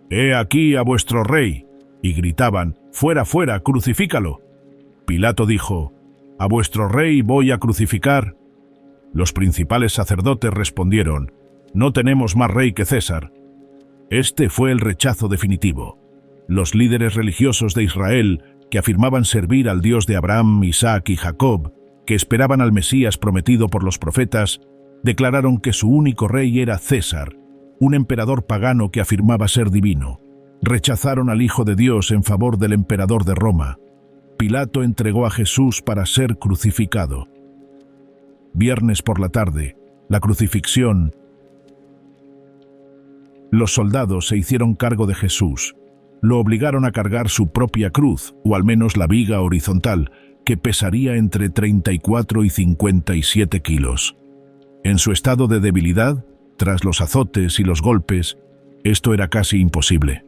«He aquí a vuestro rey», y gritaban: «¡Fuera, fuera, crucifícalo!». Pilato dijo: «¿A vuestro rey voy a crucificar?». Los principales sacerdotes respondieron: «No tenemos más rey que César». Este fue el rechazo definitivo. Los líderes religiosos de Israel, que afirmaban servir al Dios de Abraham, Isaac y Jacob, que esperaban al Mesías prometido por los profetas, declararon que su único rey era César, un emperador pagano que afirmaba ser divino. Rechazaron al Hijo de Dios en favor del emperador de Roma. Pilato entregó a Jesús para ser crucificado. Viernes por la tarde, la crucifixión. Los soldados se hicieron cargo de Jesús. Lo obligaron a cargar su propia cruz, o al menos la viga horizontal, que pesaría entre 34 y 57 kilos. En su estado de debilidad, tras los azotes y los golpes, esto era casi imposible.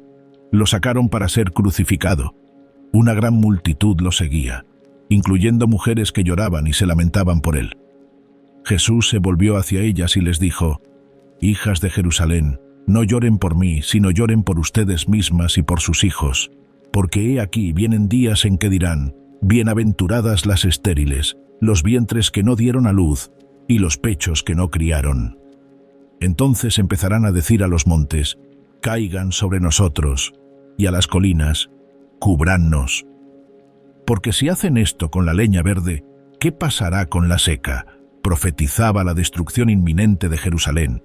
Lo sacaron para ser crucificado. Una gran multitud lo seguía, incluyendo mujeres que lloraban y se lamentaban por él. Jesús se volvió hacia ellas y les dijo: «Hijas de Jerusalén, no lloren por mí, sino lloren por ustedes mismas y por sus hijos, porque he aquí vienen días en que dirán: bienaventuradas las estériles, los vientres que no dieron a luz, y los pechos que no criaron. Entonces empezarán a decir a los montes: caigan sobre nosotros, y a las colinas: cubrannos. Porque si hacen esto con la leña verde, ¿qué pasará con la seca?». Profetizaba la destrucción inminente de Jerusalén.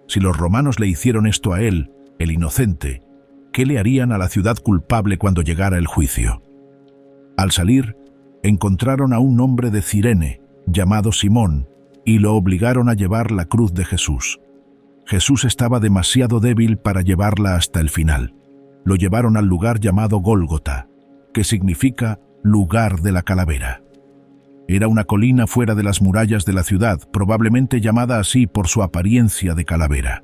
Si los romanos le hicieron esto a él, el inocente, ¿qué le harían a la ciudad culpable cuando llegara el juicio? Al salir, encontraron a un hombre de Cirene, llamado Simón, y lo obligaron a llevar la cruz de Jesús. Jesús estaba demasiado débil para llevarla hasta el final. Lo llevaron al lugar llamado Gólgota, que significa lugar de la calavera. Era una colina fuera de las murallas de la ciudad, probablemente llamada así por su apariencia de calavera.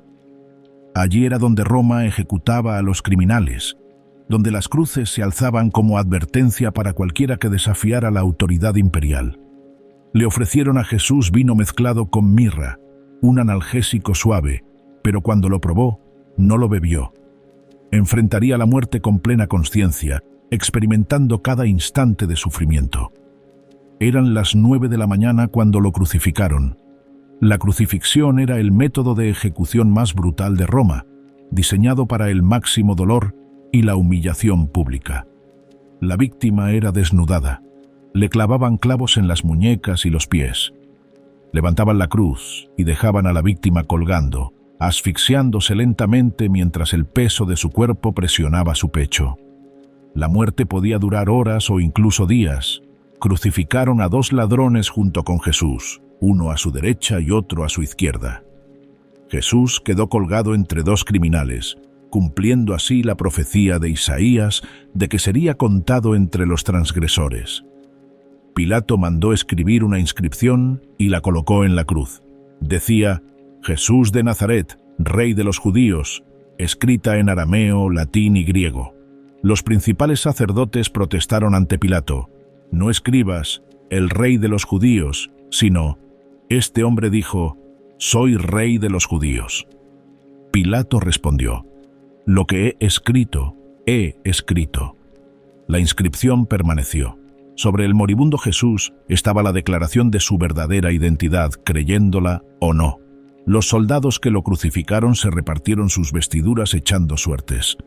Allí era donde Roma ejecutaba a los criminales, donde las cruces se alzaban como advertencia para cualquiera que desafiara la autoridad imperial. Le ofrecieron a Jesús vino mezclado con mirra, un analgésico suave, pero cuando lo probó, no lo bebió. Enfrentaría la muerte con plena conciencia, experimentando cada instante de sufrimiento. Eran las 9 de la mañana cuando lo crucificaron. La crucifixión era el método de ejecución más brutal de Roma, diseñado para el máximo dolor y la humillación pública. La víctima era desnudada. Le clavaban clavos en las muñecas y los pies. Levantaban la cruz y dejaban a la víctima colgando, asfixiándose lentamente mientras el peso de su cuerpo presionaba su pecho. La muerte podía durar horas o incluso días. Crucificaron a 2 ladrones junto con Jesús, uno a su derecha y otro a su izquierda. Jesús quedó colgado entre 2 criminales, cumpliendo así la profecía de Isaías de que sería contado entre los transgresores. Pilato mandó escribir una inscripción y la colocó en la cruz. Decía: Jesús de Nazaret, Rey de los Judíos, escrita en arameo, latín y griego. Los principales sacerdotes protestaron ante Pilato: no escribas el Rey de los Judíos, sino: este hombre dijo, soy Rey de los Judíos. Pilato respondió: lo que he escrito, he escrito. La inscripción permaneció. Sobre el moribundo Jesús estaba la declaración de su verdadera identidad, creyéndola o no. Los soldados que lo crucificaron se repartieron sus vestiduras echando suertes.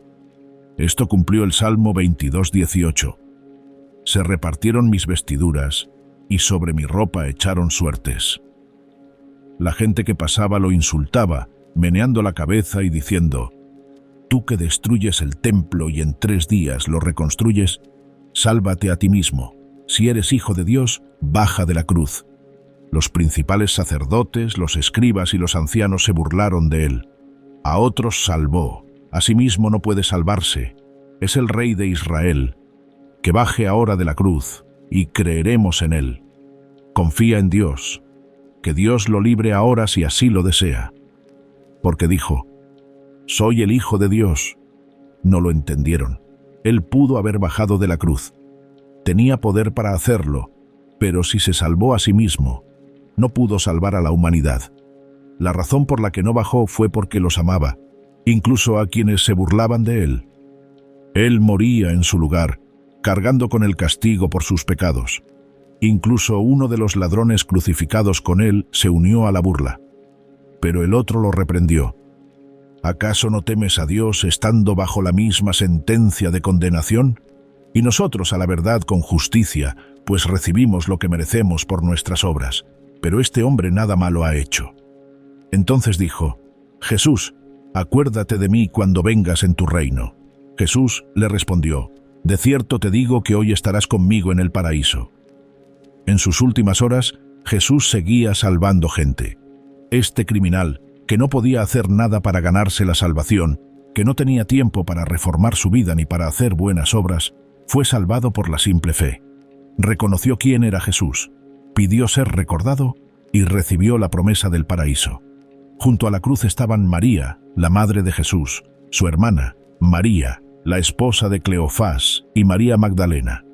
Esto cumplió el Salmo 22:18. Se repartieron mis vestiduras, y sobre mi ropa echaron suertes. La gente que pasaba lo insultaba, meneando la cabeza y diciendo: tú que destruyes el templo y en 3 días lo reconstruyes, sálvate a ti mismo. Si eres hijo de Dios, baja de la cruz. Los principales sacerdotes, los escribas y los ancianos se burlaron de él. A otros salvó, a sí mismo no puede salvarse. Es el Rey de Israel. Que baje ahora de la cruz, y creeremos en él. Confía en Dios, que Dios lo libre ahora si así lo desea. Porque dijo: soy el Hijo de Dios. No lo entendieron. Él pudo haber bajado de la cruz. Tenía poder para hacerlo, pero si se salvó a sí mismo, no pudo salvar a la humanidad. La razón por la que no bajó fue porque los amaba, incluso a quienes se burlaban de él. Él moría en su lugar, cargando con el castigo por sus pecados. Incluso uno de los ladrones crucificados con él se unió a la burla. Pero el otro lo reprendió: ¿acaso no temes a Dios estando bajo la misma sentencia de condenación? Y nosotros a la verdad con justicia, pues recibimos lo que merecemos por nuestras obras. Pero este hombre nada malo ha hecho. Entonces dijo: Jesús, acuérdate de mí cuando vengas en tu reino. Jesús le respondió: de cierto te digo que hoy estarás conmigo en el paraíso. En sus últimas horas, Jesús seguía salvando gente. Este criminal, que no podía hacer nada para ganarse la salvación, que no tenía tiempo para reformar su vida ni para hacer buenas obras, fue salvado por la simple fe. Reconoció quién era Jesús, pidió ser recordado y recibió la promesa del paraíso. Junto a la cruz estaban María, la madre de Jesús, su hermana, María, la esposa de Cleofás, y María Magdalena.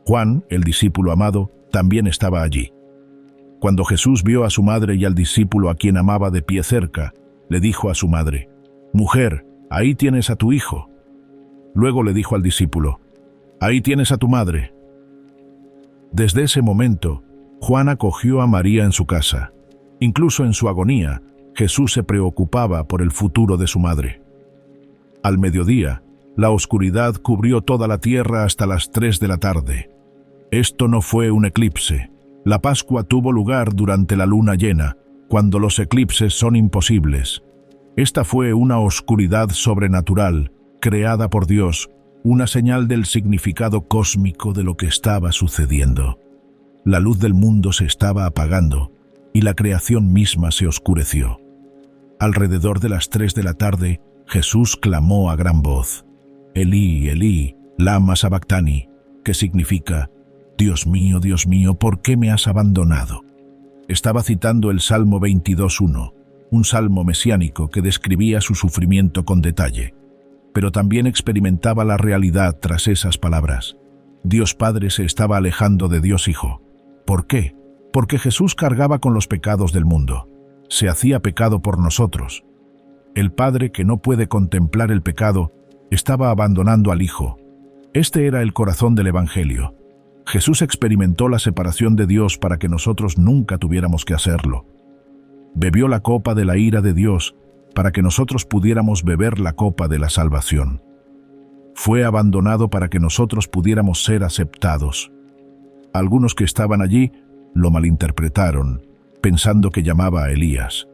Juan, el discípulo amado, también estaba allí. Cuando Jesús vio a su madre y al discípulo a quien amaba de pie cerca, le dijo a su madre: «Mujer, ahí tienes a tu hijo». Luego le dijo al discípulo: «Ahí tienes a tu madre». Desde ese momento, Juan acogió a María en su casa. Incluso en su agonía, Jesús se preocupaba por el futuro de su madre. Al mediodía, la oscuridad cubrió toda la tierra hasta las 3 de la tarde. Esto no fue un eclipse. La Pascua tuvo lugar durante la luna llena, cuando los eclipses son imposibles. Esta fue una oscuridad sobrenatural, creada por Dios, una señal del significado cósmico de lo que estaba sucediendo. La luz del mundo se estaba apagando y la creación misma se oscureció. Alrededor de las 3 de la tarde, Jesús clamó a gran voz: Elí, Elí, lama sabactani, que significa: Dios mío, ¿por qué me has abandonado? Estaba citando el Salmo 22:1, un salmo mesiánico que describía su sufrimiento con detalle, pero también experimentaba la realidad tras esas palabras. Dios Padre se estaba alejando de Dios Hijo. ¿Por qué? Porque Jesús cargaba con los pecados del mundo. Se hacía pecado por nosotros. El Padre, que no puede contemplar el pecado, estaba abandonando al Hijo. Este era el corazón del Evangelio. Jesús experimentó la separación de Dios para que nosotros nunca tuviéramos que hacerlo. Bebió la copa de la ira de Dios para que nosotros pudiéramos beber la copa de la salvación. Fue abandonado para que nosotros pudiéramos ser aceptados. Algunos que estaban allí lo malinterpretaron, pensando que llamaba a Elías.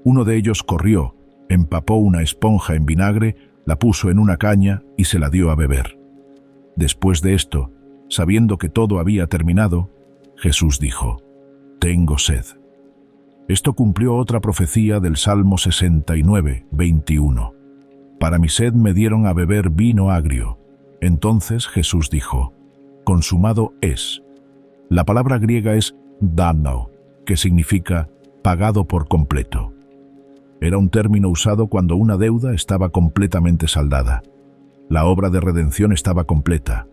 Uno de ellos corrió, empapó una esponja en vinagre, la puso en una caña y se la dio a beber. Después de esto, sabiendo que todo había terminado, Jesús dijo: «Tengo sed». Esto cumplió otra profecía del Salmo 69:21. «Para mi sed me dieron a beber vino agrio». Entonces Jesús dijo: «Consumado es». La palabra griega es «damnao», que significa «pagado por completo». Era un término usado cuando una deuda estaba completamente saldada. La obra de redención estaba completa.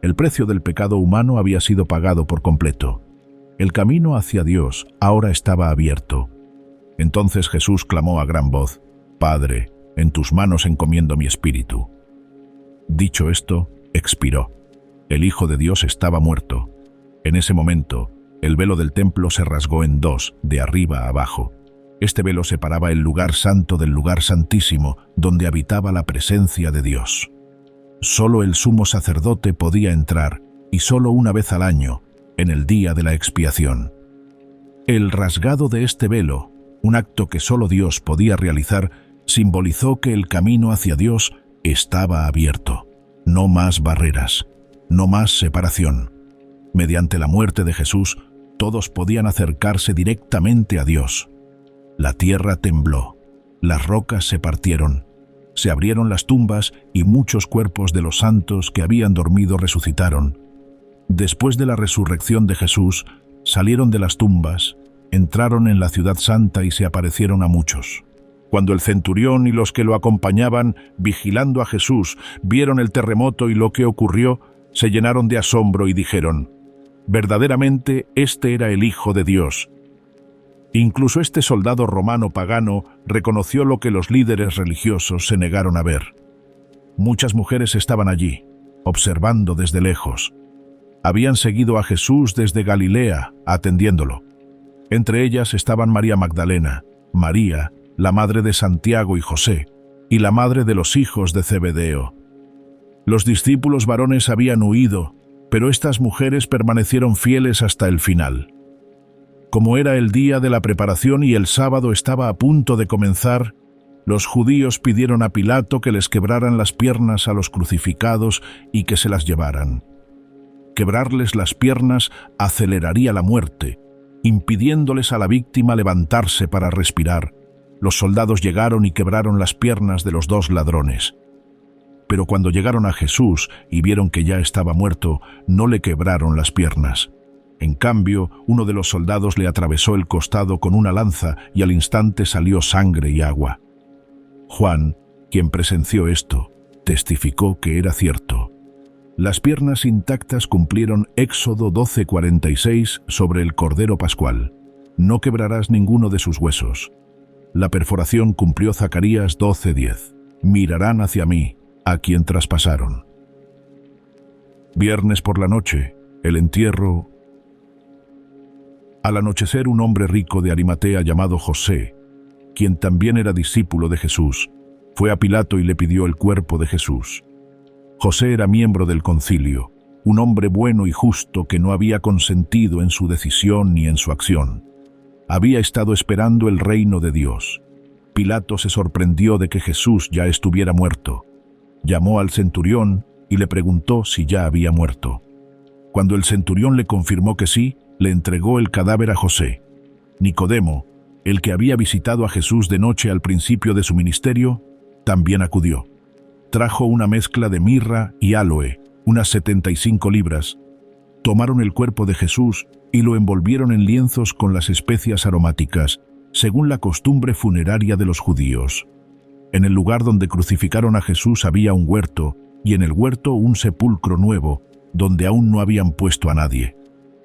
El precio del pecado humano había sido pagado por completo. El camino hacia Dios ahora estaba abierto. Entonces Jesús clamó a gran voz: «Padre, en tus manos encomiendo mi espíritu». Dicho esto, expiró. El Hijo de Dios estaba muerto. En ese momento, el velo del templo se rasgó en dos, de arriba a abajo. Este velo separaba el lugar santo del lugar santísimo, donde habitaba la presencia de Dios. Solo el sumo sacerdote podía entrar, y solo una vez al año, en el día de la expiación. El rasgado de este velo, un acto que solo Dios podía realizar, simbolizó que el camino hacia Dios estaba abierto. No más barreras, no más separación. Mediante la muerte de Jesús, todos podían acercarse directamente a Dios. La tierra tembló, las rocas se partieron, se abrieron las tumbas y muchos cuerpos de los santos que habían dormido resucitaron. Después de la resurrección de Jesús, salieron de las tumbas, entraron en la ciudad santa y se aparecieron a muchos. Cuando el centurión y los que lo acompañaban, vigilando a Jesús, vieron el terremoto y lo que ocurrió, se llenaron de asombro y dijeron: «Verdaderamente este era el Hijo de Dios». Incluso este soldado romano pagano reconoció lo que los líderes religiosos se negaron a ver. Muchas mujeres estaban allí, observando desde lejos. Habían seguido a Jesús desde Galilea, atendiéndolo. Entre ellas estaban María Magdalena, María, la madre de Santiago y José, y la madre de los hijos de Zebedeo. Los discípulos varones habían huido, pero estas mujeres permanecieron fieles hasta el final. Como era el día de la preparación y el sábado estaba a punto de comenzar, los judíos pidieron a Pilato que les quebraran las piernas a los crucificados y que se las llevaran. Quebrarles las piernas aceleraría la muerte, impidiéndoles a la víctima levantarse para respirar. Los soldados llegaron y quebraron las piernas de los dos ladrones. Pero cuando llegaron a Jesús y vieron que ya estaba muerto, no le quebraron las piernas. En cambio, uno de los soldados le atravesó el costado con una lanza y al instante salió sangre y agua. Juan, quien presenció esto, testificó que era cierto. Las piernas intactas cumplieron Éxodo 12:46 sobre el Cordero Pascual. No quebrarás ninguno de sus huesos. La perforación cumplió Zacarías 12:10. Mirarán hacia mí, a quien traspasaron. Viernes por la noche, el entierro. Al anochecer, un hombre rico de Arimatea llamado José, quien también era discípulo de Jesús, fue a Pilato y le pidió el cuerpo de Jesús. José era miembro del concilio, un hombre bueno y justo que no había consentido en su decisión ni en su acción. Había estado esperando el reino de Dios. Pilato se sorprendió de que Jesús ya estuviera muerto. Llamó al centurión y le preguntó si ya había muerto. Cuando el centurión le confirmó que sí, le entregó el cadáver a José. Nicodemo, el que había visitado a Jesús de noche al principio de su ministerio, también acudió. Trajo una mezcla de mirra y áloe, unas 75 libras. Tomaron el cuerpo de Jesús y lo envolvieron en lienzos con las especias aromáticas, según la costumbre funeraria de los judíos. En el lugar donde crucificaron a Jesús había un huerto, y en el huerto un sepulcro nuevo, donde aún no habían puesto a nadie.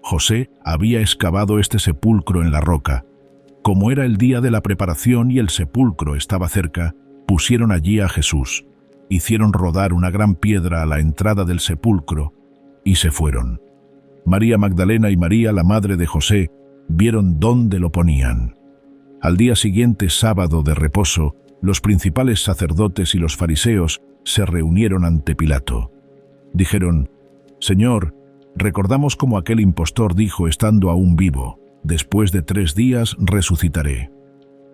José había excavado este sepulcro en la roca. Como era el día de la preparación y el sepulcro estaba cerca, pusieron allí a Jesús. Hicieron rodar una gran piedra a la entrada del sepulcro y se fueron. María Magdalena y María, la madre de José, vieron dónde lo ponían. Al día siguiente, sábado de reposo, los principales sacerdotes y los fariseos se reunieron ante Pilato. Dijeron: «Señor, recordamos cómo aquel impostor dijo estando aún vivo: después de 3 días resucitaré.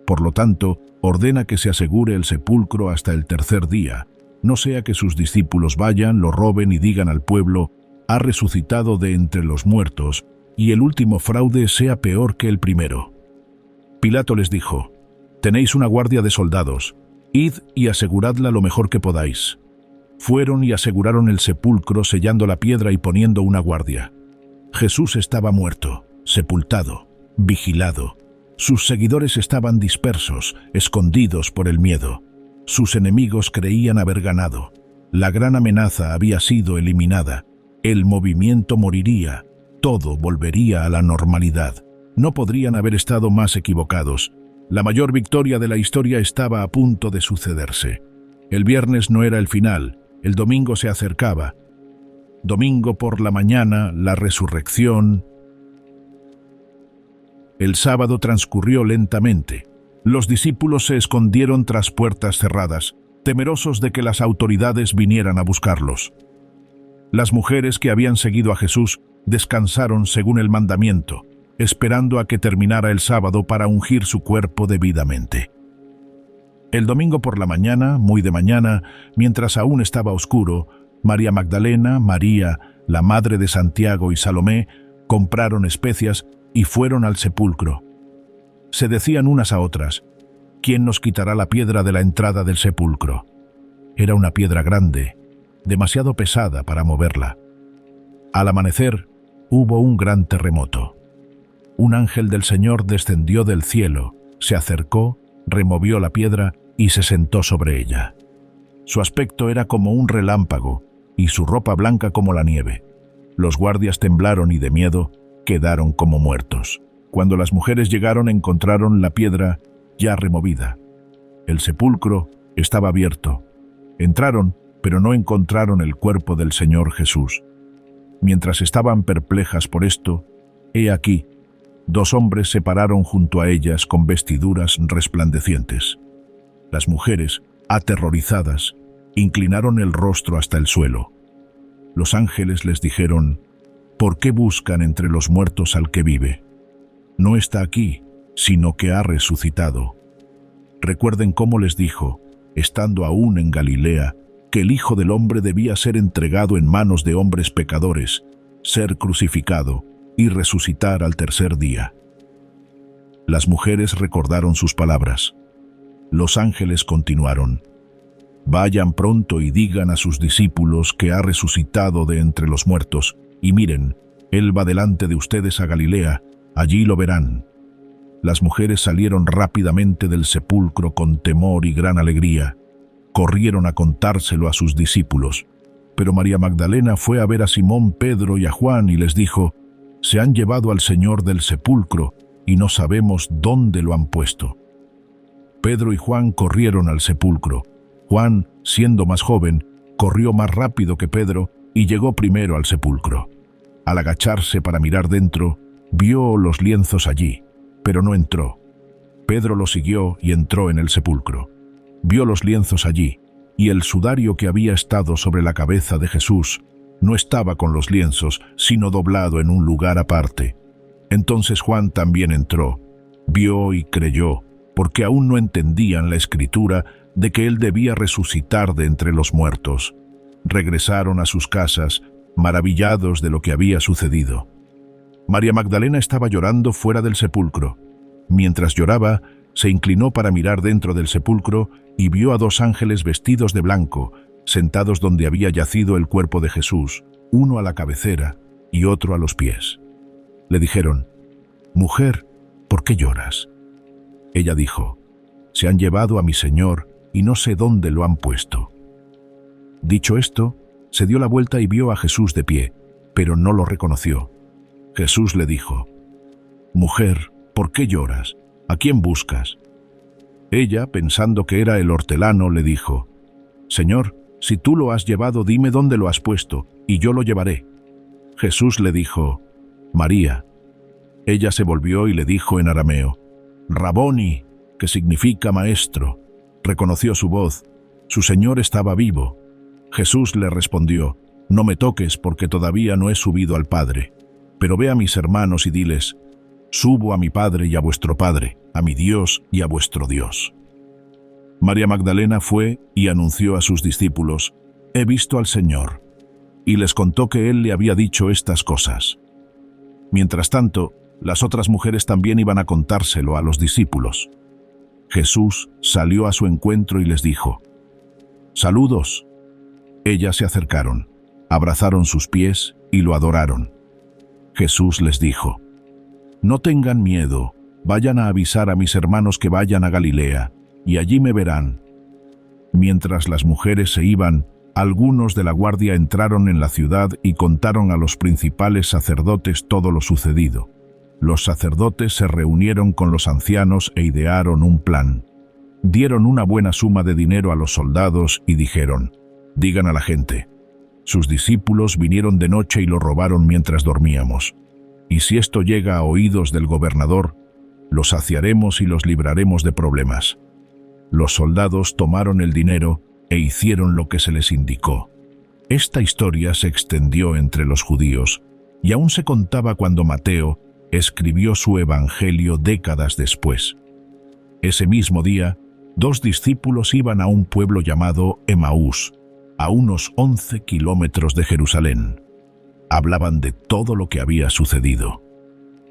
Por lo tanto, ordena que se asegure el sepulcro hasta el 3er día, no sea que sus discípulos vayan, lo roben y digan al pueblo: ha resucitado de entre los muertos, y el último fraude sea peor que el primero». Pilato les dijo: «Tenéis una guardia de soldados, id y aseguradla lo mejor que podáis». Fueron y aseguraron el sepulcro, sellando la piedra y poniendo una guardia. Jesús estaba muerto, sepultado, vigilado. Sus seguidores estaban dispersos, escondidos por el miedo. Sus enemigos creían haber ganado. La gran amenaza había sido eliminada. El movimiento moriría. Todo volvería a la normalidad. No podrían haber estado más equivocados. La mayor victoria de la historia estaba a punto de sucederse. El viernes no era el final. El domingo se acercaba. Domingo por la mañana, la resurrección. El sábado transcurrió lentamente. Los discípulos se escondieron tras puertas cerradas, temerosos de que las autoridades vinieran a buscarlos. Las mujeres que habían seguido a Jesús descansaron según el mandamiento, esperando a que terminara el sábado para ungir su cuerpo debidamente. El domingo por la mañana, muy de mañana, mientras aún estaba oscuro, María Magdalena, María, la madre de Santiago y Salomé, compraron especias y fueron al sepulcro. Se decían unas a otras: ¿quién nos quitará la piedra de la entrada del sepulcro? Era una piedra grande, demasiado pesada para moverla. Al amanecer, hubo un gran terremoto. Un ángel del Señor descendió del cielo, se acercó, removió la piedra y se sentó sobre ella. Su aspecto era como un relámpago y su ropa blanca como la nieve. Los guardias temblaron y de miedo quedaron como muertos. Cuando las mujeres llegaron, encontraron la piedra ya removida. El sepulcro estaba abierto. Entraron, pero no encontraron el cuerpo del Señor Jesús. Mientras estaban perplejas por esto, he aquí, 2 hombres se pararon junto a ellas con vestiduras resplandecientes. Las mujeres, aterrorizadas, inclinaron el rostro hasta el suelo. Los ángeles les dijeron: «¿Por qué buscan entre los muertos al que vive? No está aquí, sino que ha resucitado. Recuerden cómo les dijo, estando aún en Galilea, que el Hijo del Hombre debía ser entregado en manos de hombres pecadores, ser crucificado y resucitar al 3er día». Las mujeres recordaron sus palabras. Los ángeles continuaron: «Vayan pronto y digan a sus discípulos que ha resucitado de entre los muertos, y miren, Él va delante de ustedes a Galilea, allí lo verán». Las mujeres salieron rápidamente del sepulcro con temor y gran alegría. Corrieron a contárselo a sus discípulos. Pero María Magdalena fue a ver a Simón, Pedro y a Juan y les dijo: «Se han llevado al Señor del sepulcro y no sabemos dónde lo han puesto». Pedro y Juan corrieron al sepulcro. Juan, siendo más joven, corrió más rápido que Pedro y llegó primero al sepulcro. Al agacharse para mirar dentro, vio los lienzos allí, pero no entró. Pedro lo siguió y entró en el sepulcro. Vio los lienzos allí, y el sudario que había estado sobre la cabeza de Jesús no estaba con los lienzos, sino doblado en un lugar aparte. Entonces Juan también entró, vio y creyó, porque aún no entendían la escritura de que él debía resucitar de entre los muertos. regresaron a sus casas, maravillados de lo que había sucedido. María Magdalena estaba llorando fuera del sepulcro. Mientras lloraba, se inclinó para mirar dentro del sepulcro y vio a 2 ángeles vestidos de blanco, sentados donde había yacido el cuerpo de Jesús, uno a la cabecera y otro a los pies. Le dijeron: «Mujer, ¿por qué lloras?». Ella dijo: «Se han llevado a mi Señor y no sé dónde lo han puesto». Dicho esto, se dio la vuelta y vio a Jesús de pie, pero no lo reconoció. Jesús le dijo: «Mujer, ¿por qué lloras? ¿A quién buscas?». Ella, pensando que era el hortelano, le dijo: «Señor, si tú lo has llevado, dime dónde lo has puesto, y yo lo llevaré». Jesús le dijo: «María». Ella se volvió y le dijo en arameo: «Raboni», que significa maestro. Reconoció su voz. Su Señor estaba vivo. Jesús le respondió: «No me toques, porque todavía no he subido al Padre. Pero ve a mis hermanos y diles: subo a mi Padre y a vuestro Padre, a mi Dios y a vuestro Dios». María Magdalena fue y anunció a sus discípulos: «He visto al Señor», y les contó que Él le había dicho estas cosas. Mientras tanto, las otras mujeres también iban a contárselo a los discípulos. Jesús salió a su encuentro y les dijo: «Saludos». Ellas se acercaron, abrazaron sus pies y lo adoraron. Jesús les dijo: «No tengan miedo, vayan a avisar a mis hermanos que vayan a Galilea, y allí me verán». Mientras las mujeres se iban, algunos de la guardia entraron en la ciudad y contaron a los principales sacerdotes todo lo sucedido. Los sacerdotes se reunieron con los ancianos e idearon un plan. Dieron una buena suma de dinero a los soldados y dijeron: «Digan a la gente: sus discípulos vinieron de noche y lo robaron mientras dormíamos. Y si esto llega a oídos del gobernador, los saciaremos y los libraremos de problemas». Los soldados tomaron el dinero e hicieron lo que se les indicó. Esta historia se extendió entre los judíos y aún se contaba cuando Mateo escribió su evangelio décadas después. Ese mismo día, 2 discípulos iban a un pueblo llamado Emaús, a unos 11 kilómetros de Jerusalén. Hablaban de todo lo que había sucedido.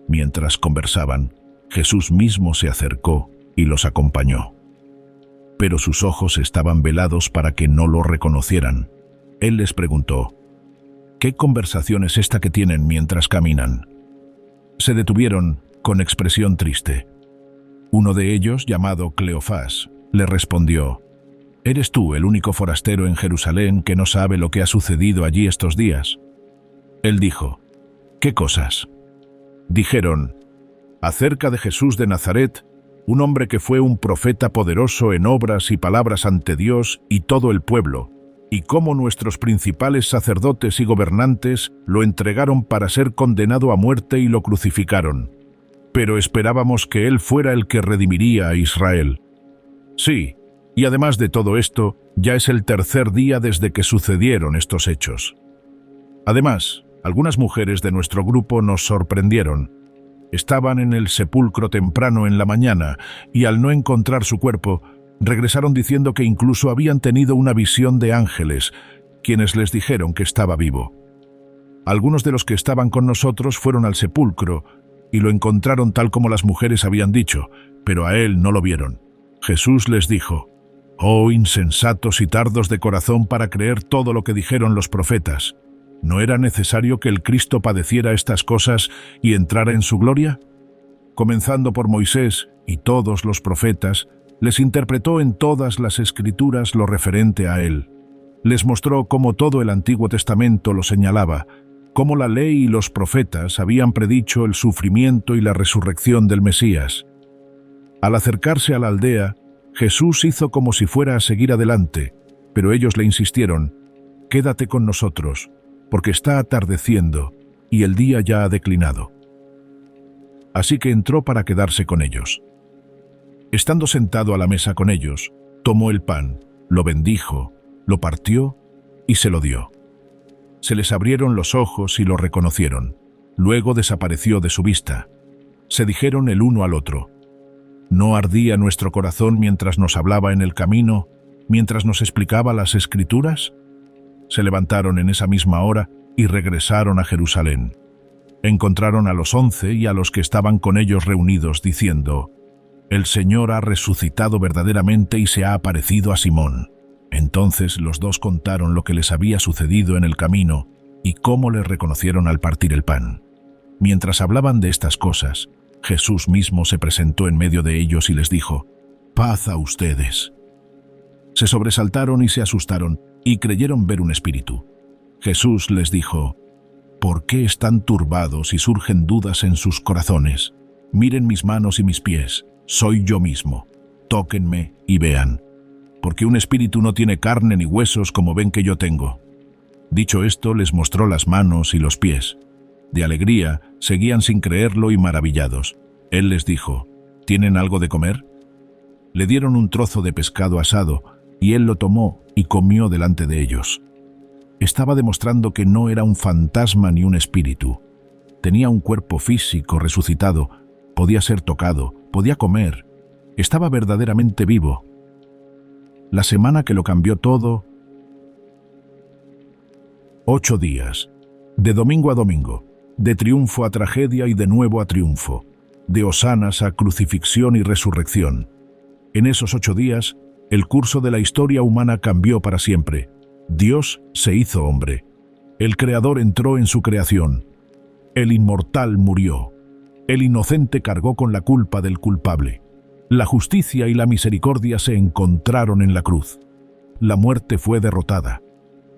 Mientras conversaban, Jesús mismo se acercó y los acompañó. Pero sus ojos estaban velados para que no lo reconocieran. Él les preguntó: «¿Qué conversación es esta que tienen mientras caminan?». Se detuvieron con expresión triste. Uno de ellos, llamado Cleofás, le respondió: «¿Eres tú el único forastero en Jerusalén que no sabe lo que ha sucedido allí estos días?». Él dijo: «¿Qué cosas?». Dijeron: «Acerca de Jesús de Nazaret, un hombre que fue un profeta poderoso en obras y palabras ante Dios y todo el pueblo, y cómo nuestros principales sacerdotes y gobernantes lo entregaron para ser condenado a muerte y lo crucificaron. Pero esperábamos que él fuera el que redimiría a Israel. Sí, y además de todo esto, ya es el 3er día desde que sucedieron estos hechos. Además, algunas mujeres de nuestro grupo nos sorprendieron. Estaban en el sepulcro temprano en la mañana y al no encontrar su cuerpo, regresaron diciendo que incluso habían tenido una visión de ángeles, quienes les dijeron que estaba vivo. Algunos de los que estaban con nosotros fueron al sepulcro y lo encontraron tal como las mujeres habían dicho, pero a él no lo vieron. Jesús les dijo: «Oh insensatos y tardos de corazón para creer todo lo que dijeron los profetas. ¿No era necesario que el Cristo padeciera estas cosas y entrara en su gloria? Comenzando por Moisés y todos los profetas, les interpretó en todas las Escrituras lo referente a él. Les mostró cómo todo el Antiguo Testamento lo señalaba, cómo la ley y los profetas habían predicho el sufrimiento y la resurrección del Mesías. Al acercarse a la aldea, Jesús hizo como si fuera a seguir adelante, pero ellos le insistieron: «Quédate con nosotros, porque está atardeciendo y el día ya ha declinado». Así que entró para quedarse con ellos. Estando sentado a la mesa con ellos, tomó el pan, lo bendijo, lo partió y se lo dio. Se les abrieron los ojos y lo reconocieron. Luego desapareció de su vista. Se dijeron el uno al otro: ¿no ardía nuestro corazón mientras nos hablaba en el camino, mientras nos explicaba las Escrituras? Se levantaron en esa misma hora y regresaron a Jerusalén. Encontraron a los 11 y a los que estaban con ellos reunidos, diciendo: «El Señor ha resucitado verdaderamente y se ha aparecido a Simón». Entonces los dos contaron lo que les había sucedido en el camino y cómo les reconocieron al partir el pan. Mientras hablaban de estas cosas, Jesús mismo se presentó en medio de ellos y les dijo: «Paz a ustedes». Se sobresaltaron y se asustaron y creyeron ver un espíritu. Jesús les dijo: «¿Por qué están turbados y surgen dudas en sus corazones? Miren mis manos y mis pies, soy yo mismo. Tóquenme y vean, porque un espíritu no tiene carne ni huesos como ven que yo tengo». Dicho esto, les mostró las manos y los pies. De alegría, seguían sin creerlo y maravillados. Él les dijo: «¿Tienen algo de comer?». Le dieron un trozo de pescado asado, y él lo tomó y comió delante de ellos. Estaba demostrando que no era un fantasma ni un espíritu. Tenía un cuerpo físico resucitado, podía ser tocado, podía comer. Estaba verdaderamente vivo. La semana que lo cambió todo: 8 días, de domingo a domingo, de triunfo a tragedia y de nuevo a triunfo, de hosanas a crucifixión y resurrección. En esos 8 días, el curso de la historia humana cambió para siempre. Dios se hizo hombre. El Creador entró en su creación. El inmortal murió. El inocente cargó con la culpa del culpable. La justicia y la misericordia se encontraron en la cruz. La muerte fue derrotada.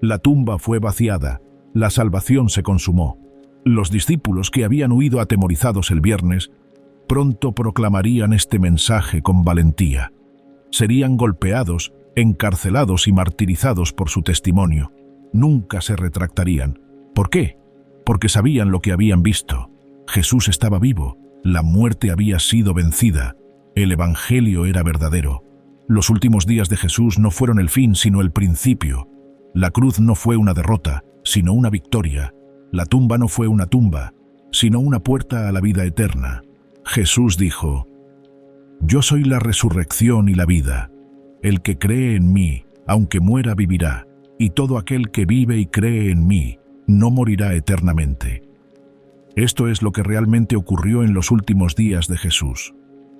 La tumba fue vaciada. La salvación se consumó. Los discípulos que habían huido atemorizados el viernes, pronto proclamarían este mensaje con valentía. Serían golpeados, encarcelados y martirizados por su testimonio. Nunca se retractarían. ¿Por qué? Porque sabían lo que habían visto. Jesús estaba vivo. La muerte había sido vencida. El Evangelio era verdadero. Los últimos días de Jesús no fueron el fin, sino el principio. La cruz no fue una derrota, sino una victoria. La tumba no fue una tumba, sino una puerta a la vida eterna. Jesús dijo: «Yo soy la resurrección y la vida. El que cree en mí, aunque muera, vivirá, y todo aquel que vive y cree en mí, no morirá eternamente». Esto es lo que realmente ocurrió en los últimos días de Jesús.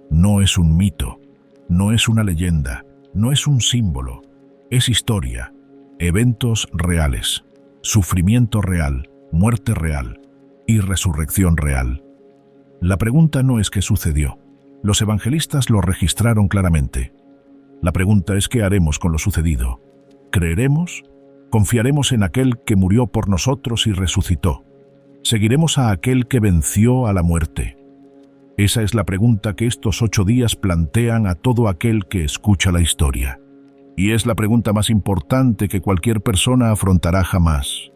No es un mito, no es una leyenda, no es un símbolo, es historia, eventos reales, sufrimiento real, muerte real y resurrección real. La pregunta no es qué sucedió. Los evangelistas lo registraron claramente. La pregunta es qué haremos con lo sucedido. ¿Creeremos? ¿Confiaremos en aquel que murió por nosotros y resucitó? ¿Seguiremos a aquel que venció a la muerte? Esa es la pregunta que estos 8 días plantean a todo aquel que escucha la historia. Y es la pregunta más importante que cualquier persona afrontará jamás.